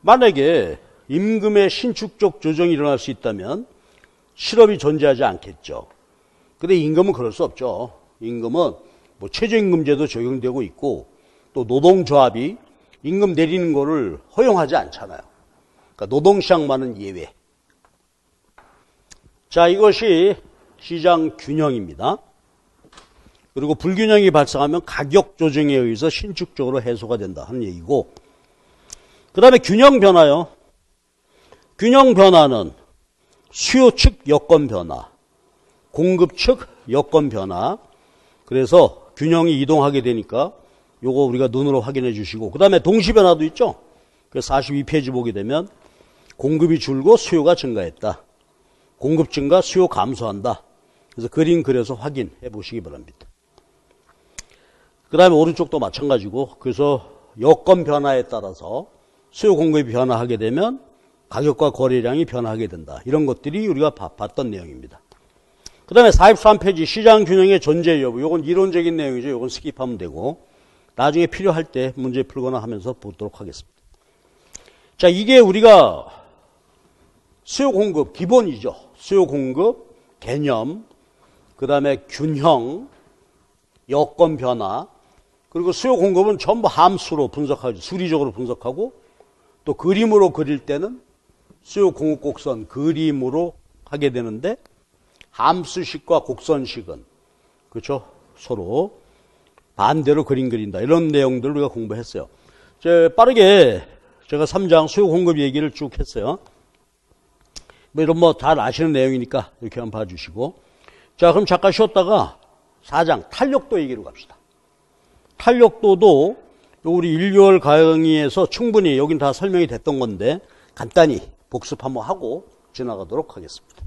만약에 임금의 신축적 조정이 일어날 수 있다면 실업이 존재하지 않겠죠. 근데 임금은 그럴 수 없죠. 임금은 뭐 최저임금제도 적용되고 있고 또 노동조합이 임금 내리는 거를 허용하지 않잖아요. 그러니까 노동시장만은 예외. 자, 이것이 시장 균형입니다. 그리고 불균형이 발생하면 가격 조정에 의해서 신축적으로 해소가 된다 하는 얘기고, 그 다음에 균형 변화요. 균형 변화는 수요 측 여건 변화, 공급 측 여건 변화. 그래서 균형이 이동하게 되니까 요거 우리가 눈으로 확인해 주시고, 그 다음에 동시 변화도 있죠. 그래서 42페이지 보게 되면 공급이 줄고 수요가 증가했다. 공급 증가, 수요 감소한다. 그래서 그림 그려서 확인해 보시기 바랍니다. 그 다음에 오른쪽도 마찬가지고, 그래서 여건 변화에 따라서 수요 공급이 변화하게 되면 가격과 거래량이 변화하게 된다. 이런 것들이 우리가 봤던 내용입니다. 그 다음에 43페이지 시장 균형의 존재 여부. 이건 이론적인 내용이죠. 이건 스킵하면 되고 나중에 필요할 때 문제 풀거나 하면서 보도록 하겠습니다. 자, 이게 우리가 수요 공급 기본이죠. 수요 공급 개념, 그 다음에 균형, 여건 변화, 그리고 수요 공급은 전부 함수로 분석하죠. 수리적으로 분석하고 또 그림으로 그릴 때는 수요 공급 곡선 그림으로 하게 되는데 함수식과 곡선식은 그렇죠. 서로 반대로 그림 그린다. 이런 내용들을 우리가 공부했어요. 빠르게 제가 3장 수요 공급 얘기를 쭉 했어요. 이런 뭐 잘 아시는 내용이니까 이렇게 한번 봐주시고. 자, 그럼 잠깐 쉬었다가 4장 탄력도 얘기로 갑시다. 탄력도도 우리 1, 6월 강의에서 충분히 여긴 다 설명이 됐던 건데 간단히 복습 한번 하고 지나가도록 하겠습니다.